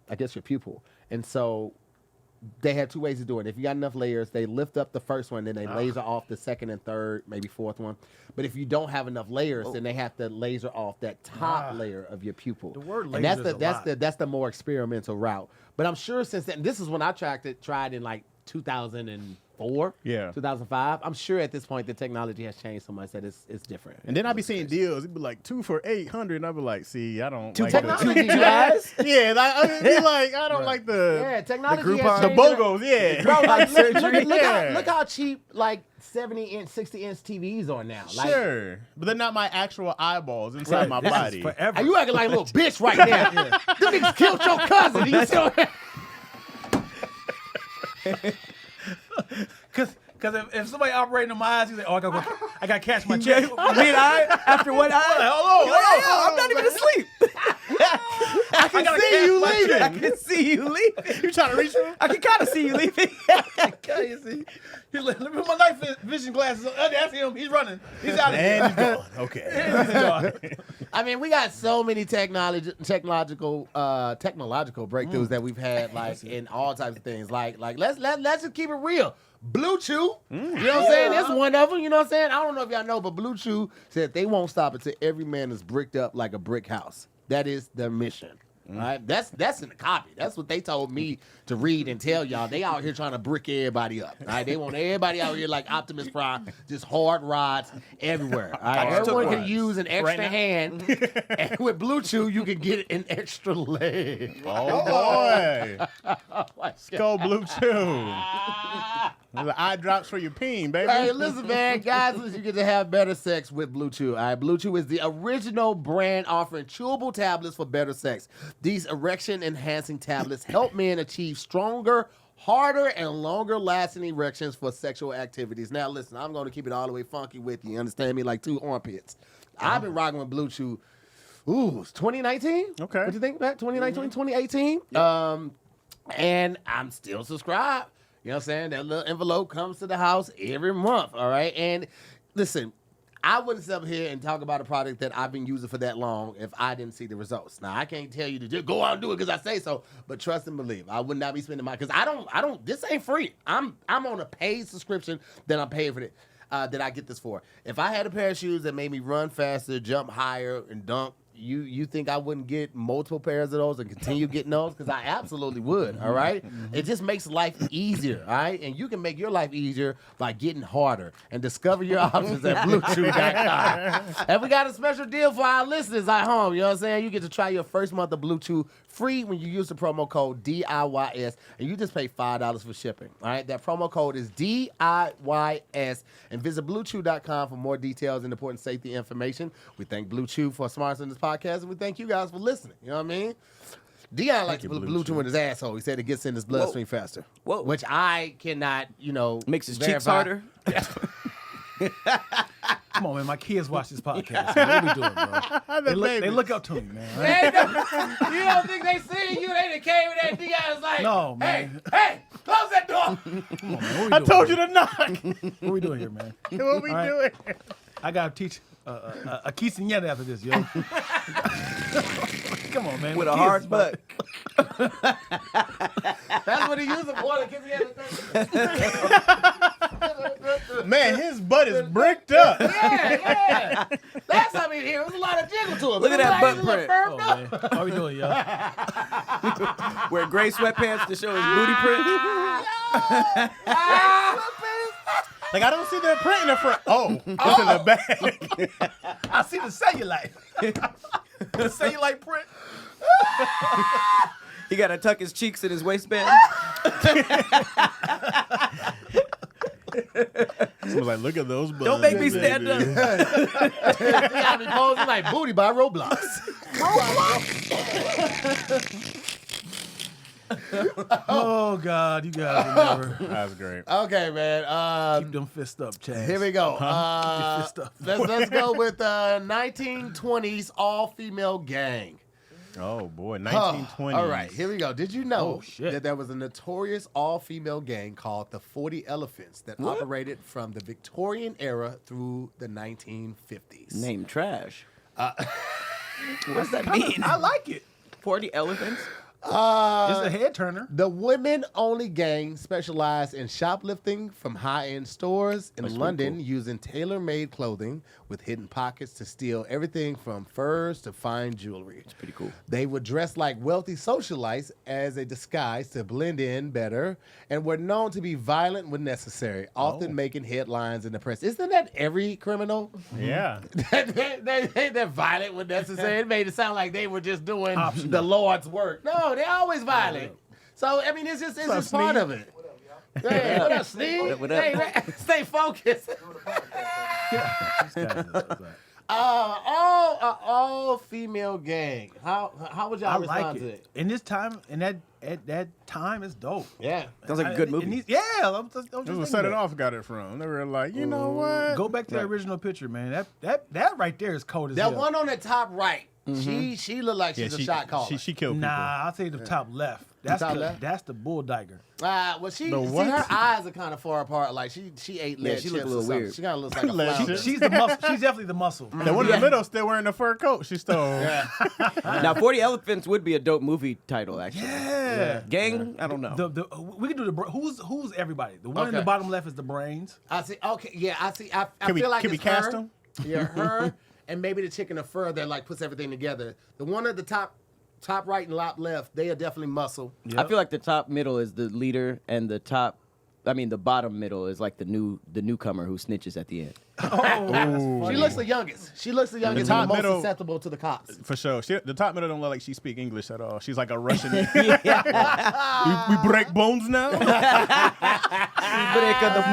I guess your pupil, and so they had two ways of doing it. If you got enough layers, they lift up the first one, then they laser off the second and third, maybe fourth one. But if you don't have enough layers, then they have to laser off that top layer of your pupil. The word and laser is that's the more experimental route. But I'm sure since then, this is when I tried in like 2004, 2005. I'm sure at this point the technology has changed so much that it's different. And then I'd be seeing deals. It'd be like 2 for $800, and I'd be like, see, I don't Two like technology, the, guys. yeah, like, I'd be like, I don't like the Yeah, technology Groupon. has the changed. BOGOs. Yeah, Bro, like, Yeah. look how cheap like 70-inch, 60-inch TVs are now. Like, Sure, but they're not my actual eyeballs inside my This is body. forever. are you acting like a little bitch right now? Them niggas killed your cousin. You still Because if somebody operating on my eyes, he's like, oh, I gotta catch my check. Me and I, after what Hold on. I'm not even asleep. I can see you I leaving. can see you leaving. You trying to reach for? I can kind of see you leaving. Okay, you see? He's like, let me put my night vision glasses on. That's him. He's running. He's out of here. And he's gone. Okay. He's gone. I mean, we got so many technological breakthroughs that we've had, like in all types of things. Like let's just keep it real. BlueChew, you know what I'm saying? That's one of them. You know what I'm saying? I don't know if y'all know, but BlueChew said they won't stop until every man is bricked up like a brick house. That is their mission. All right, that's in the copy. That's what they told me to read and tell y'all. They out here trying to brick everybody up. All right, they want everybody out here like Optimus Prime, just hard rods everywhere. All right, everyone can use an extra hand, and with BlueChew you can get an extra leg. Oh boy. Let's go BlueChew. The eye drops for your peen, baby. Hey, listen, man, guys, listen, you get to have better sex with BlueChew. All right, BlueChew is the original brand offering chewable tablets for better sex. These erection-enhancing tablets help men achieve stronger, harder, and longer-lasting erections for sexual activities. Now, listen, I'm going to keep it all the way funky with you. You understand me? Like 2 armpits. I've been rocking with BlueChew. Ooh, it's 2019? Okay. What you think about 2019, 2018? And I'm still subscribed. You know what I'm saying? That little envelope comes to the house every month, all right? And listen, I wouldn't sit up here and talk about a product that I've been using for that long if I didn't see the results. Now, I can't tell you to just go out and do it because I say so, but trust and believe. I would not be spending my, because I don't, this ain't free. I'm on a paid subscription that I'm paying for it, that I get this for. If I had a pair of shoes that made me run faster, jump higher, and dunk, you think I wouldn't get multiple pairs of those and continue getting those? Because I absolutely would, all right? It just makes life easier, all right? And you can make your life easier by getting harder and discover your options at BlueChew.com. And we got a special deal for our listeners at home, you know what I'm saying? You get to try your first month of BlueChew free when you use the promo code DIYS, and you just pay $5 for shipping, all right? That promo code is DIYS, and visit BlueChew.com for more details and important safety information. We thank BlueChew for sponsoring this podcast, and we thank you guys for listening. You know what I mean? Dion likes to put BlueChew in his asshole. He said it gets in his bloodstream faster. Whoa. Which I cannot, Makes his verify. cheeks harder. Come on, man. My kids watch this podcast. Man. What are we doing, bro? They look up to me, man. They don't, you don't think they see you? They done came in there. Dion's like, No, man. Hey, close that door. Come on, man. What I we told doing, you to knock. What we doing here, man? What we All right. doing? I gotta teach a quinceañera after this, yo. Come on, man. With a Kids, hard bro. butt. That's what he used it for. Man, his butt is bricked up. Yeah. Last time he was here, there was a lot of jiggle to it. Look at that butt It was print. firmed Oh, up. man. How we doing, yo? Wear gray sweatpants to show his booty print. Like, I don't see the print in the front. Oh, it's in the back. I see the cellulite. The cellulite print. He got to tuck his cheeks in his waistband. Someone's like, look at those buttons. Don't make me stand up. You got me posing like booty by Roblox. Oh, God. You guys will never That's great. Okay, man. keep them fists up, Chaz. Here we go. Get fist up. Let's go with 1920s all-female gang. Oh boy, 1920s. All right, here we go. Did you know shit. that there was a notorious all-female gang called the 40 Elephants that operated from the Victorian era through the 1950s? Name trash. What does that mean? I like it. 40 elephants? It's a head turner. The women-only gang specialized in shoplifting from high-end stores in London using tailor-made clothing with hidden pockets to steal everything from furs to fine jewelry. It's pretty cool. They would dress like wealthy socialites as a disguise to blend in better and were known to be violent when necessary, often making headlines in the press. Isn't that every criminal? Yeah. They're violent when necessary. It made it sound like they were just doing the Lord's work. No, they're always violent. So, I mean, it's just part of it. Hey, what up, Steve? What up? Hey, stay focused. All female gang. How would y'all I respond like to it. it? In this time, at that time, it's dope. Yeah. Sounds like a good movie. I'm just This thinking was Set It that. Off got it from. They were like, you know what? Go back to the original picture, man. That right there is cold as hell. That one on the top right, she looked like she's a shot caller. She killed people. Nah, I'll say the top left. That's top the left? that's the bull diger. Well, what? her eyes are kind of far apart. Like she ate lead she chips look a or little something. weird. She kind of looks like a Lead flounder. chips. She's the muscle. She's definitely the muscle. The one in the middle still wearing the fur coat she stole. Now, 40 elephants would be a dope movie title, actually. Yeah. Gang? I don't know. We can do who's everybody. The one in the Okay. bottom left is the brains. I see. Okay, yeah, I see. I Can we- feel like can we it's cast her. them? Yeah, her, and maybe the chick in the fur that like puts everything together. The one at the top right and top left, they are definitely muscle. I feel like the top middle is the leader, and the bottom middle is like the newcomer who snitches at the end. She looks the youngest. She looks the youngest top and the most middle- susceptible to the cops. For sure. The top middle don't look like she speak English at all. She's like a Russian. Yeah. we break bones now? No.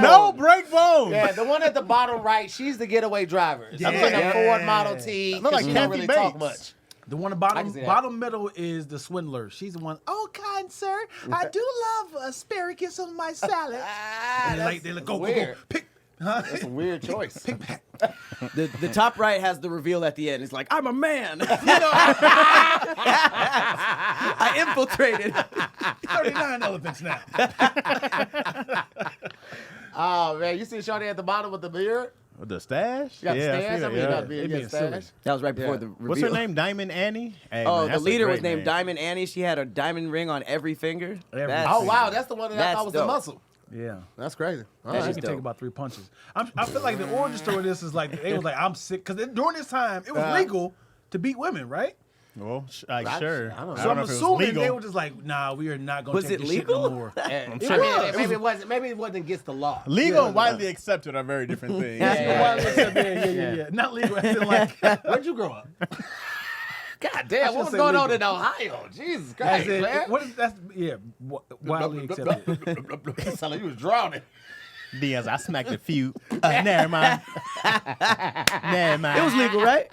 No, break bones. Yeah, the one at the bottom right, she's the getaway driver. She's in a Ford Model T. Look like She don't Kathy really talk Bates. much. The one I can see that. bottom middle is the swindler. She's the one. Oh, kind sir, I do love asparagus on my salad. And they like, go, weird. pick. Huh? That's a weird choice. The top right has the reveal at the end. It's like, I'm a man. I infiltrated. 39 elephants now. Oh man, you see Shawty at the bottom with the beard? With the stash? She got the I stash. see I that, mean, yeah. not the beard, It yeah, being silly. stash. That was right before Yeah. the reveal. What's her name? Diamond Annie? Hey, Oh, man, the that's a leader was great named name. Diamond Annie. She had a diamond ring on every finger. Oh wow, that's the one that I That's thought was the dope. muscle. Yeah. That's crazy. All That's She right. just can take dope. about 3 punches. I feel like the origin story of this is like, they was like, I'm sick. Because during this time, it was legal to beat women, right? Well, sure. I don't know. So I'm know if it was assuming legal. they were just like, nah, we are not going Was to take it this shit no legal? more. I'm sure. Maybe it wasn't against the law. Legal and widely accepted are very different things. Yeah. Not legal. As in like, Where'd you grow up? God damn, should what was say going on legal. in Ohio? Jesus as Christ, in, man. what is that? Yeah, widely accepted. It sounded like you was drowning. Diaz, I smacked a few. Never mind. Never mind. It was legal, right?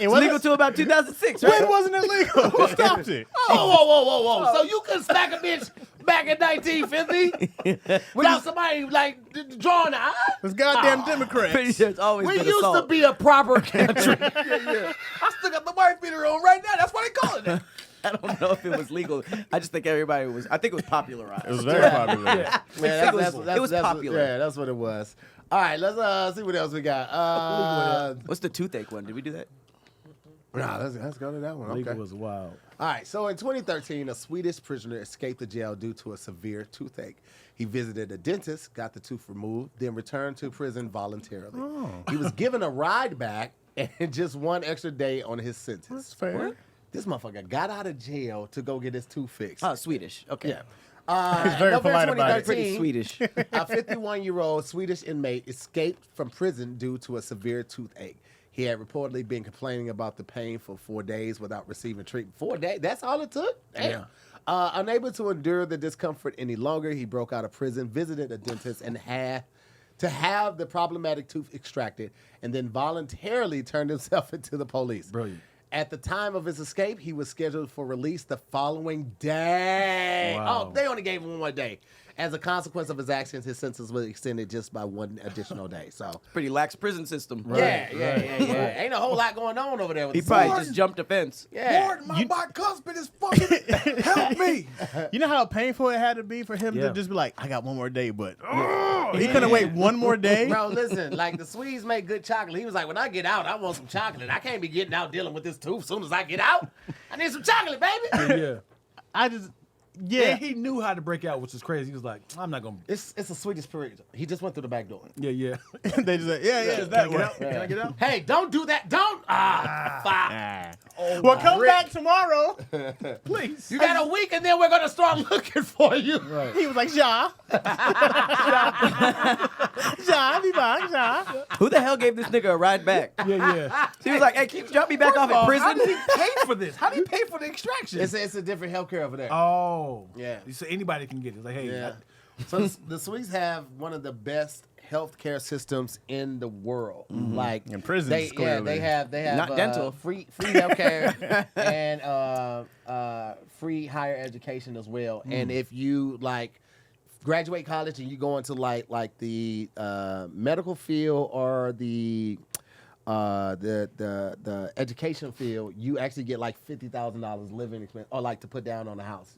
It was legal till about 2006, right? When wasn't it legal? Who stopped it? Whoa. So you could smack a bitch back in 1950 without somebody like drawing the eye? This goddamn Democrat. Pretty sure it's always We been used assault. to be a proper country. I still got the wife beater on right now. That's why they call it that. I don't know if it was legal. I just think everybody was. I think it was popularized. It was very popular. It was popular. Yeah, that's what it was. All right, let's see what else we got. What's the toothache one? Did we do that? Nah, let's go to that one. Legal Okay. was wild. All right, so in 2013, a Swedish prisoner escaped the jail due to a severe toothache. He visited a dentist, got the tooth removed, then returned to prison voluntarily. He was given a ride back and just 1 extra day on his sentence. That's fair. What? This motherfucker got out of jail to go get his tooth fixed. Oh, Swedish. Okay. Yeah. He's very November polite about it. 2013, Pretty Swedish. A 51-year-old Swedish inmate escaped from prison due to a severe toothache. He had reportedly been complaining about the pain for 4 days without receiving treatment. 4 days? That's all it took? Damn. Unable to endure the discomfort any longer, he broke out of prison, visited a dentist, and had to have the problematic tooth extracted, and then voluntarily turned himself into the police. Brilliant. At the time of his escape, he was scheduled for release the following day. Wow. Oh, they only gave him 1 more day. As a consequence of his actions, his sentence was extended just by 1 additional day. So Pretty lax prison system. yeah. Ain't a whole lot going on over there with He the probably Swedish. just jumped the fence. Yeah. Lord, my bicuspid is fucking help me. You know how painful it had to be for him Yeah. to just be like, I got 1 more day, but he couldn't wait 1 more day. Bro, listen, like the Swedes make good chocolate. He was like, when I get out, I want some chocolate. I can't be getting out dealing with this tooth. As soon as I get out, I need some chocolate, baby. Yeah. I just, And he knew how to break out, which is crazy. He was like, I'm not gonna. It's a Swedish period. He just went through the back door. Yeah. they just like, it's that way. Can I get out? Hey, don't do that. Don't. Fuck. Ah. Well, come back tomorrow. Please. You got a week and then we're going to start looking for you. Right. He was like, Ja. Ja, be back, Ja. Who the hell gave this nigga a ride back? Yeah. He was like, hey, can you drop me back off at How prison? did he pay for this? How did he pay for the extraction? It's a different healthcare over there. Oh. Yeah. So anybody can get it. It's like, hey. Yeah. So the Swedes have one of the best healthcare systems in the world. Like In prisons, they clearly. have Not dental. free healthcare and free higher education as well. And if you like graduate college and you go into like the medical field or the education field, you actually get like $50,000 living expense or like to put down on a house.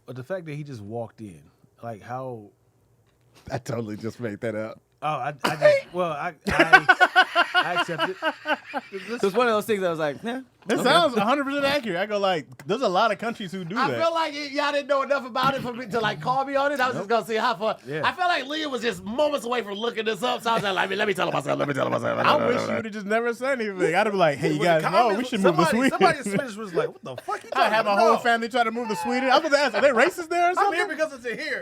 But the fact that he just walked in, like how. I totally just made that up. Oh, I accept it. It was one of those things that I was like, yeah. It sounds 100% accurate. I go like, there's a lot of countries who do I that. feel like y'all didn't know enough about it for me to like call me on it. I was just gonna see how far. Yeah. I felt like Leah was just moments away from looking this up, so I was like, let me tell her myself. I wish you would have just never said anything. I'd have been like, hey, you guys know we should move to Sweden. Somebody in Swedish was like, what the fuck you I talking have my about? whole family try to move to Sweden. I was going to ask, are they racist there or I'm something? here because it's a here.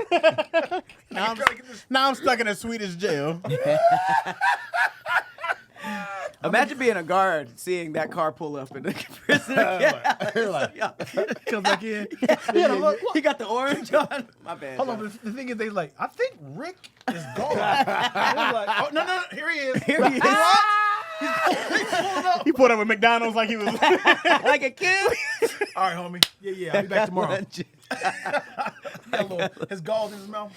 Now I'm stuck in a Swedish jail. Imagine being a guard, seeing that car pull up in the prison. Comes back in. He got the orange on. My bad. Hold on, but the thing is, they like, I think Rick is gone. They're like, oh no, here he is. Here he is. He pulled up with McDonald's like he was. Like a kid. All right, homie. Yeah, I'll be back tomorrow. His galls in his mouth.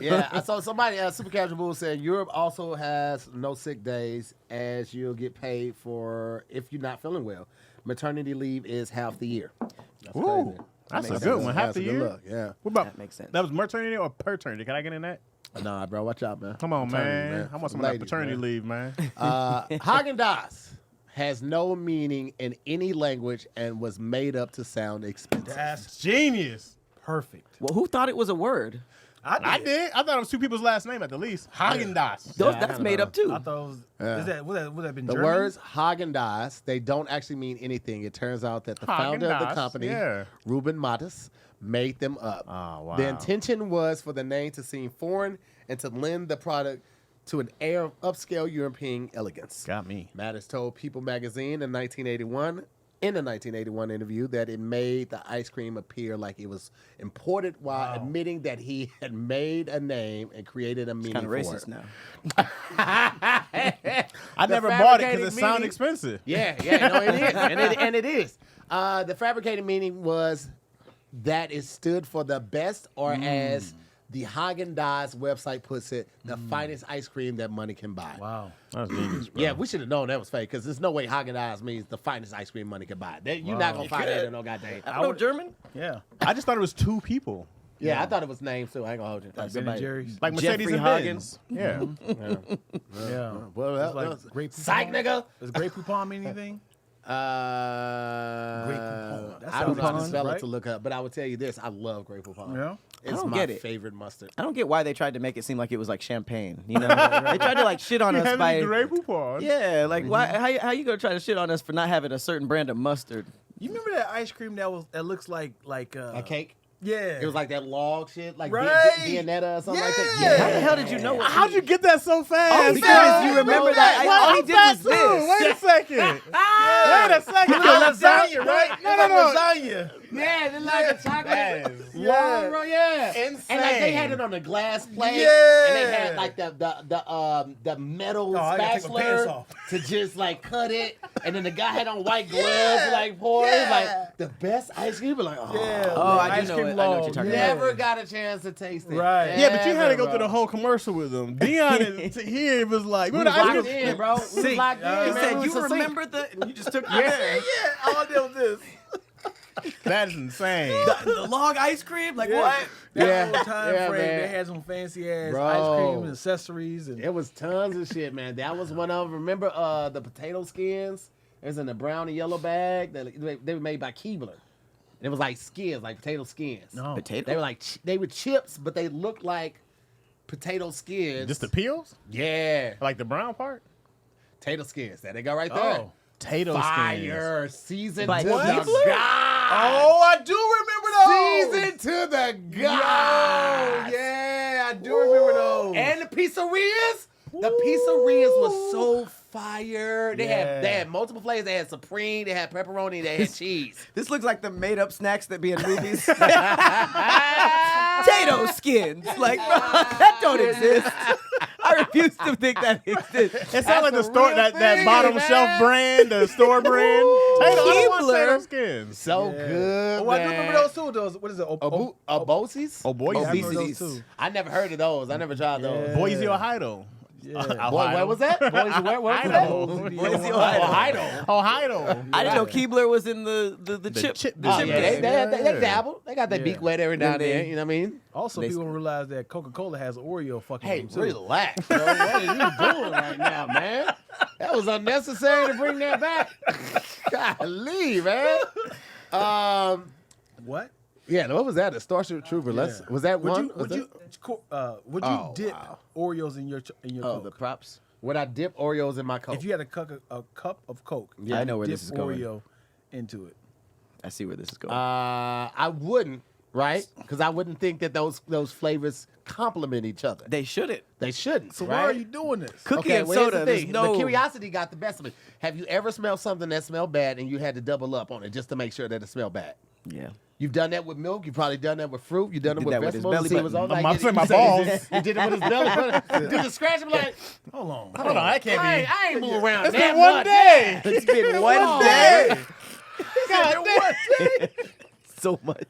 Yeah. So somebody, Super Casual Bull said Europe also has no sick days, as you'll get paid for if you're not feeling well. Maternity leave is half the year. That's Ooh, crazy. that's a Makes good sense. one. Half That's the a good year. look, yeah. What about That makes sense. That was maternity or paternity? Can I get in that? Nah, bro, watch out, man. Come on, Paternity, man. I want some of that Ladies, paternity man. leave, man. Haagen-Dazs has no meaning in any language and was made up to sound expensive. That's Genius. perfect. Well, who thought it was a word? I did. I thought it was 2 people's last name at the least. Haagen-Dazs. That's made up too. I thought it was. Yeah. Is that would that been The German? words Haagen-Dazs, they don't actually mean anything. It turns out that the founder of the Haagen-Dazs, company, yeah. Ruben Mattis, made them up. Oh, wow. The intention was for the name to seem foreign and to lend the product to an air of upscale European elegance. Got me. Mattis told People magazine in 1981, in a 1981 interview, that it made the ice cream appear like it was imported while admitting that he had made a name and created a meaning Kind of for racist it. now. I never bought it because it sounded expensive. Yeah, no, it is, and it is. The fabricated meaning was that it stood for the best, or as the Haagen-Dazs website puts it, the finest ice cream that money can buy. Wow. That was genius, bro. Yeah, we should have known that was fake, because there's no way Haagen-Dazs means the finest ice cream money can buy. You're not gonna find that in no goddamn. I know German. Yeah. I just thought it was 2 people. Yeah, I thought it was names too. I ain't gonna hold you. Like Ben and Jerry's. Like Mercedes Jeffrey and Hagen's. Benz. Yeah. Yeah. Well, It's that like was grape psych, poupon. nigga. Does grape poupon mean anything? Grape poupon. That I don't know how to sounds spell right. it to look up, but I will tell you this: I love grape poupon. Yeah. It's don't my get it. favorite mustard. I don't get why they tried to make it seem like it was like champagne. You know, they tried to like shit on us by. Grey Poupon. Yeah, like why? How you gonna try to shit on us for not having a certain brand of mustard? You remember that ice cream that looks like A cake? Yeah. It was like that log shit, like Right. Viennetta or something like that. Yeah. How the hell did you know what? How'd you get that so fast? Because you remember that. All he did was this. Wait a second. Wait a second. Lasagna, right? No. Lasagna. Yeah, it's like a chocolate. That is Long roll, yeah. insane. And like they had it on the glass plate. Yeah. And they had like the metal Oh, I gotta take my pants spatula off. to just like cut it. And then the guy had on white gloves to like pour it. Yeah. Like the best ice cream. But like, oh, Yeah. Oh, I ice do know cream it. I know what you're log. talking never got a chance to taste it. Right. Yeah, but you had to go Ever, through the bro. whole commercial with them. Dion and here was like, We remember was the ice locked cream? in, bro. We was See, locked in, he man. said, We "You was asleep." remember the?" And you just took Yeah. Yeah, all I did was this. That is insane. the log ice cream. Like Yeah. what? That Yeah. whole time Yeah, frame, man. they had some fancy ass Bro. ice cream and accessories and It was tons of shit, man. That was one of them. Remember the potato skins? It was in the brown and yellow bag. They were made by Keebler. It was like skins, like potato skins. no. Potato. They were like they were chips, but they looked like potato skins. Just the peels? yeah, Like the brown part? potato skins. There they go, right there. Oh. Potato skins. Fire season By to Keebler? the god. Oh, I do remember those. Season to the Yo, god. yeah, I do remember those. And the pizzerias. The pizzerias was so fire. They Yeah. had multiple flavors. They had supreme. They had pepperoni. They had cheese. This looks like the made-up snacks that be in movies. Potato skins. Like, bro, that don't exist. I refuse to think that exists. It sounds like the a store real that thing, bottom man. shelf brand, the store brand. Potato, I don't want Keebler. potato skins. So Yeah. good. Oh, I do remember those too. Those, what is it? Abosies? Oh boy, Yeah, I remember Obesities. those too. I never heard of those. I never tried those. Yeah. Boise, Ohio. Yeah. Boy, where was that? Boys, where was that? Idaho. Boise, Ohio. Ohio. I didn't know Keebler was in the chip. chip the Oh, chip yeah, game. they dabble. They got their Yeah. beak wet every now and then. You know what I mean? Also, They- people don't realize that Coca-Cola has Oreo fucking. Hey, them, too. relax, bro. What are you doing right now, man? That was unnecessary to bring that back. Golly, man. What? Yeah, what was that? The Starship Trooper. Yeah. Was that Would one? you would you Oh, dip wow. Oreos in your Oh, Coke? the props. Would I dip Oreos in my Coke? If you had a cup of Coke, I know where dip this is going. Oreo into it. I see where this is going. I wouldn't, right? Because I wouldn't think that those flavors complement each other. They shouldn't. They shouldn't. So right? why are you doing this? Cookie Okay, and well, here's soda. the There's thing. no. The curiosity got the best of me. Have you ever smelled something that smelled bad and you had to double up on it just to make sure that it smelled bad? Yeah. You've done that with milk. You've probably done that with fruit. You've done it Did with that with his vegetables. belly to see what's button. on. I'm Like, saying my you balls. He did it with his belly button. Do the scratch. I'm like, Hold on. Hold on, that can't be. I ain't moving around It's that been one much. day. It's been one on, day. God damn. So much. 15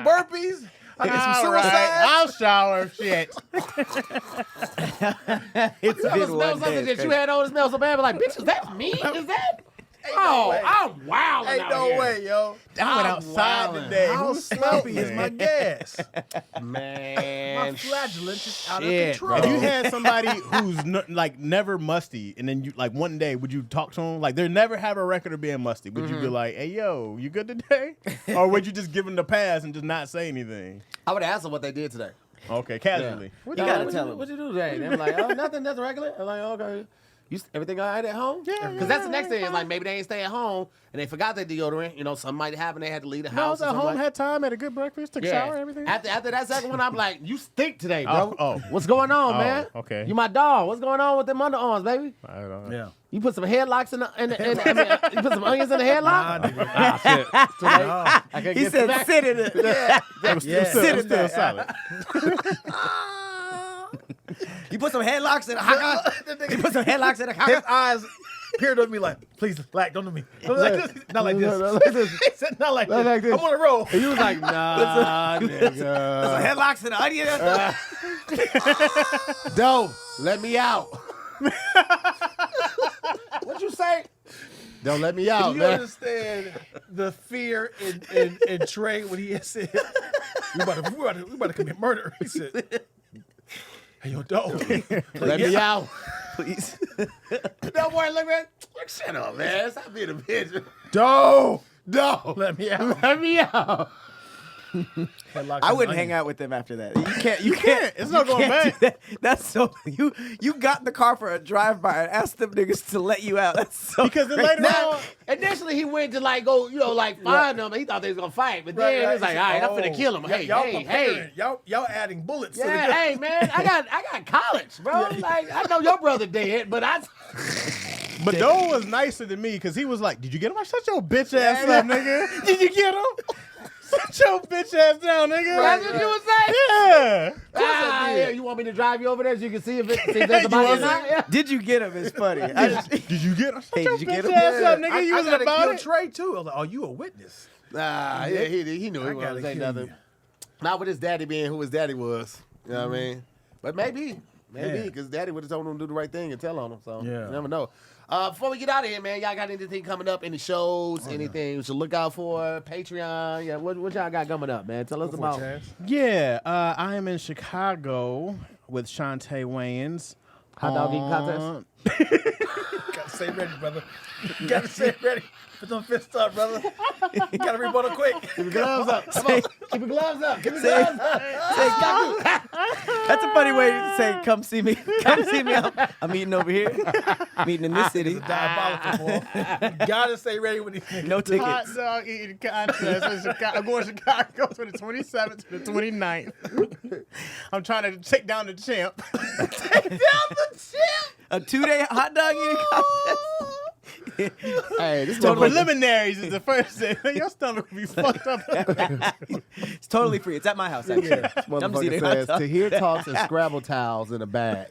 burpees. I get some All right, suicide. I'll shower. Shit. It's You ever been smell one something day. that you had on that smelled so bad, but like, bitch, is that me? Is that? Oh, way. I'm wilding Ain't out no here. way, yo. I went I'm outside wildin'. today. How Who smelled sloppy is me? my gas? My Man, flatulence is out of shit, control. If you had somebody who's like never musty, and then you like one day, would you talk to them? Like they never have a record of being musty. Would you be like, "Hey, yo, you good today?" Or would you just give them the pass and just not say anything? I would ask them what they did today. Okay, casually. You gotta what tell you, them. what you do today? And they're like, oh, nothing regular. I'm like, okay. Everything all right at home? Yeah. Because that's the next thing. Is like maybe they ain't stay at home and they forgot their deodorant. You know, something might happen. They had to leave the No, I house. was or at something home, like- had time, had a good breakfast, took a shower, everything. After that second one, I'm like, you stink today, bro. Oh. What's going on, Oh, man? okay. You my dog. What's going on with them underarms, baby? I don't know. Yeah. You put some headlocks in the, you put some onions in the headlock? Nah, nigga. Shit. Too late. No. I couldn't He get said, back. "Sit in it." Yeah. Still, still solid. You put some headlocks in a Haagen. You put some headlocks in a His Haagen. eyes peered at me like, please, like, don't do me. Don't like this. Not like this. No, like this. He said, not like Not this. like this. I'm on a roll. And you was like, nah, Some nigga. headlocks in an onion. Doe, let me out. What'd you say? Don't let me out, Do you man. understand the fear in Trey when he said, we about to commit murder? He said, hey, yo, dog. Let me out. Please. No boy, look, man. Shut up, man. Stop being a bitch. Dog. No. Let me out. Let me out. Headlocks I and wouldn't hang onion. out with them after that. You can't. It's not going can't back. do that. That's so you got in the car for a drive-by and asked them niggas to let you out. That's so Because then crazy. later Now, on, initially he went to like go, like find them. He thought they was gonna fight, but then it was like, all right, I'm finna kill him. Hey, y'all hey, preparing. hey. Y'all adding bullets to the Yeah, gun. hey man, I got college, bro. Like I know your brother dead, but I. but Doe was nicer than me because he was like, "Did you get him? I shut your bitch ass up, nigga. Did you get him? Shut your bitch ass down, nigga." That's what you was saying. Yeah. Yeah, you want me to drive you over there so you can see if there's a body or not? Yeah. Did you get him? It's funny. Did you get him? Shut Hey, your did you get bitch him? ass up, nigga. I You wasn't gotta about kill it. Trey too. I was like, oh, you a witness? Nah, yeah, he knew he I wasn't gotta say kill nothing. you. Not with his daddy being who his daddy was. You know what I mean? But maybe, Yeah. because daddy would have told him to do the right thing and tell on him. So Yeah. you never know. Before we get out of here, man, y'all got anything coming up? Any shows? Anything we should look out for? Patreon? Yeah, what y'all got coming up, man? Tell us Go for it, about. Chaz. Yeah, I am in Chicago with Shantae Wayans. Hot dog eating contest? Gotta stay ready, brother. Gotta stay ready. Put them fists up, brother. Gotta rebuttal quick. Keep your gloves up. Come on. Keep your gloves up. Keep your gloves up. That's a funny way to say, "Come see me. Come see me. I'm eating over here. I'm eating in this city. It's diabolical, boy. You gotta stay ready with these niggas. No Hot tickets." dog eating contest in Chicago. I'm going to Chicago from the 27th to the 29th. I'm trying to take down the champ. A 2-day hot dog eating contest. Hey, this The motherfucker- preliminaries is the first day. Your stomach will be fucked up. It's totally free. It's at my house, actually. I'm just eating Motherfucker hot says dog. Tahir talks and Scrabble towels in a bag.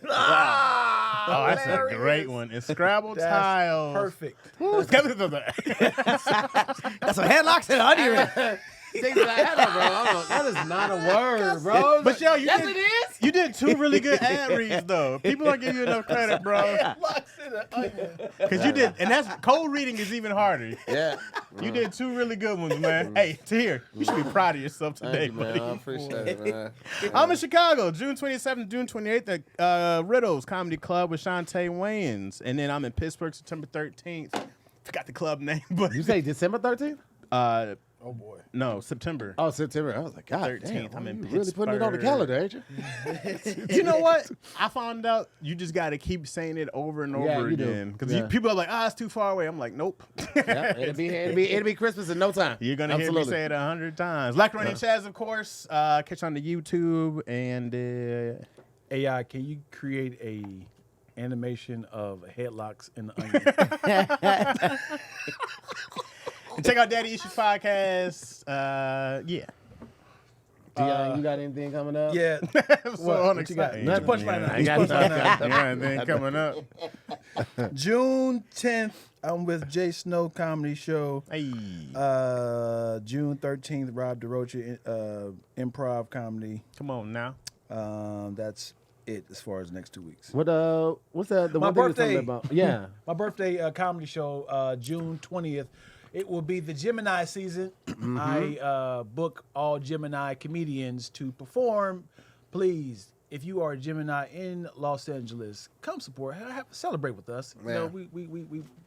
Oh, that's a great one. It's Scrabble That's tiles. perfect. That's some headlocks and onion. Things like that, bro. That is not a word, bro. But yo, yes, it is. You did 2 really good ad reads though. People don't give you enough credit, bro. Because you did, and that's cold reading is even harder. Yeah. You did 2 really good ones, man. Hey, Tahir, you should be proud of yourself today, Thank you, man. buddy. I appreciate it, man. I'm in Chicago, June 27th, June 28th at Riddles Comedy Club with Shantae Wayans. And then I'm in Pittsburgh, September 13th. Forgot the club name, but You say December 13th? Oh boy. no, September. Oh, September. I was like, God 13th, damn, I'm in you really putting it on the Pittsburgh. calendar, ain't you? You know what? I found out you just got to keep saying it over and Yeah, over you do. again. Because Yeah. people are like, it's too far away. I'm like, nope. Yeah, it'll be Christmas in no time. You're going to hear me say it 100 times. Lacroix and Chaz, of course. Catch on the YouTube. And AI, can you create a animation of headlocks in the onion? and check out Daddy Issues Podcast. Yeah. Dion, you got anything coming up? Yeah. So What you got? unexciting. Nothing. Punchline now. I got Punchline now. anything coming up. June 10th, I'm with Jay Snow Comedy Show. Hey. June 13th, Rob DeRocha Improv Comedy. Come on now. That's it as far as the next 2 weeks. What's that? The My one thing you birthday. told me about? Yeah. My birthday comedy show, June 20th. It will be the Gemini season. I book all Gemini comedians to perform. Please, if you are a Gemini in Los Angeles, come support. Celebrate with us. You know, we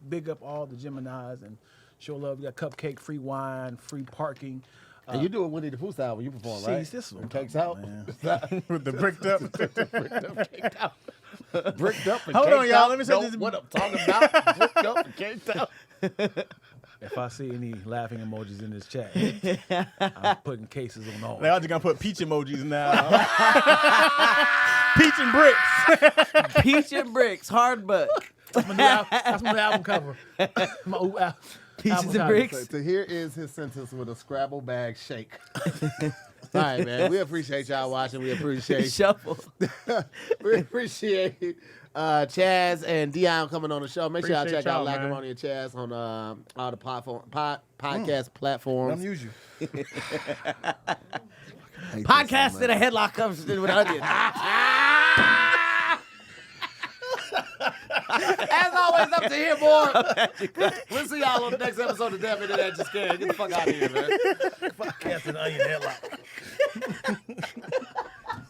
big up all the Geminis and show love. We got cupcake, free wine, free parking. And you do a Winnie the Pooh style when you perform, right? See, this is what I'm Cakes talking out. about, man. With the bricked up. Bricked up and Hold on, caked y'all. out. Let me say Know this- what I'm talking about. Bricked up and caked out. If I see any laughing emojis in this chat, I'm putting cases on all. They all just going to put peach emojis now. Peach and bricks. Peach and bricks, hard butt. That's my new album cover. My new album Peaches and cover. bricks. So here is his sentence with a Scrabble bag shake. All right, man. We appreciate y'all watching. We appreciate Shuffle. we appreciate Chaz and Dion coming on the show. Make sure y'all Appreciate check out y'all, man. Lacrimony and Chaz on all the podcast platforms. I'm use you. Podcast and a headlock comes with onion. As always, up to here, boy. We'll see y'all on the next episode of Damn Internet Just Scared. Get the fuck out of here, man. Podcast and onion headlock.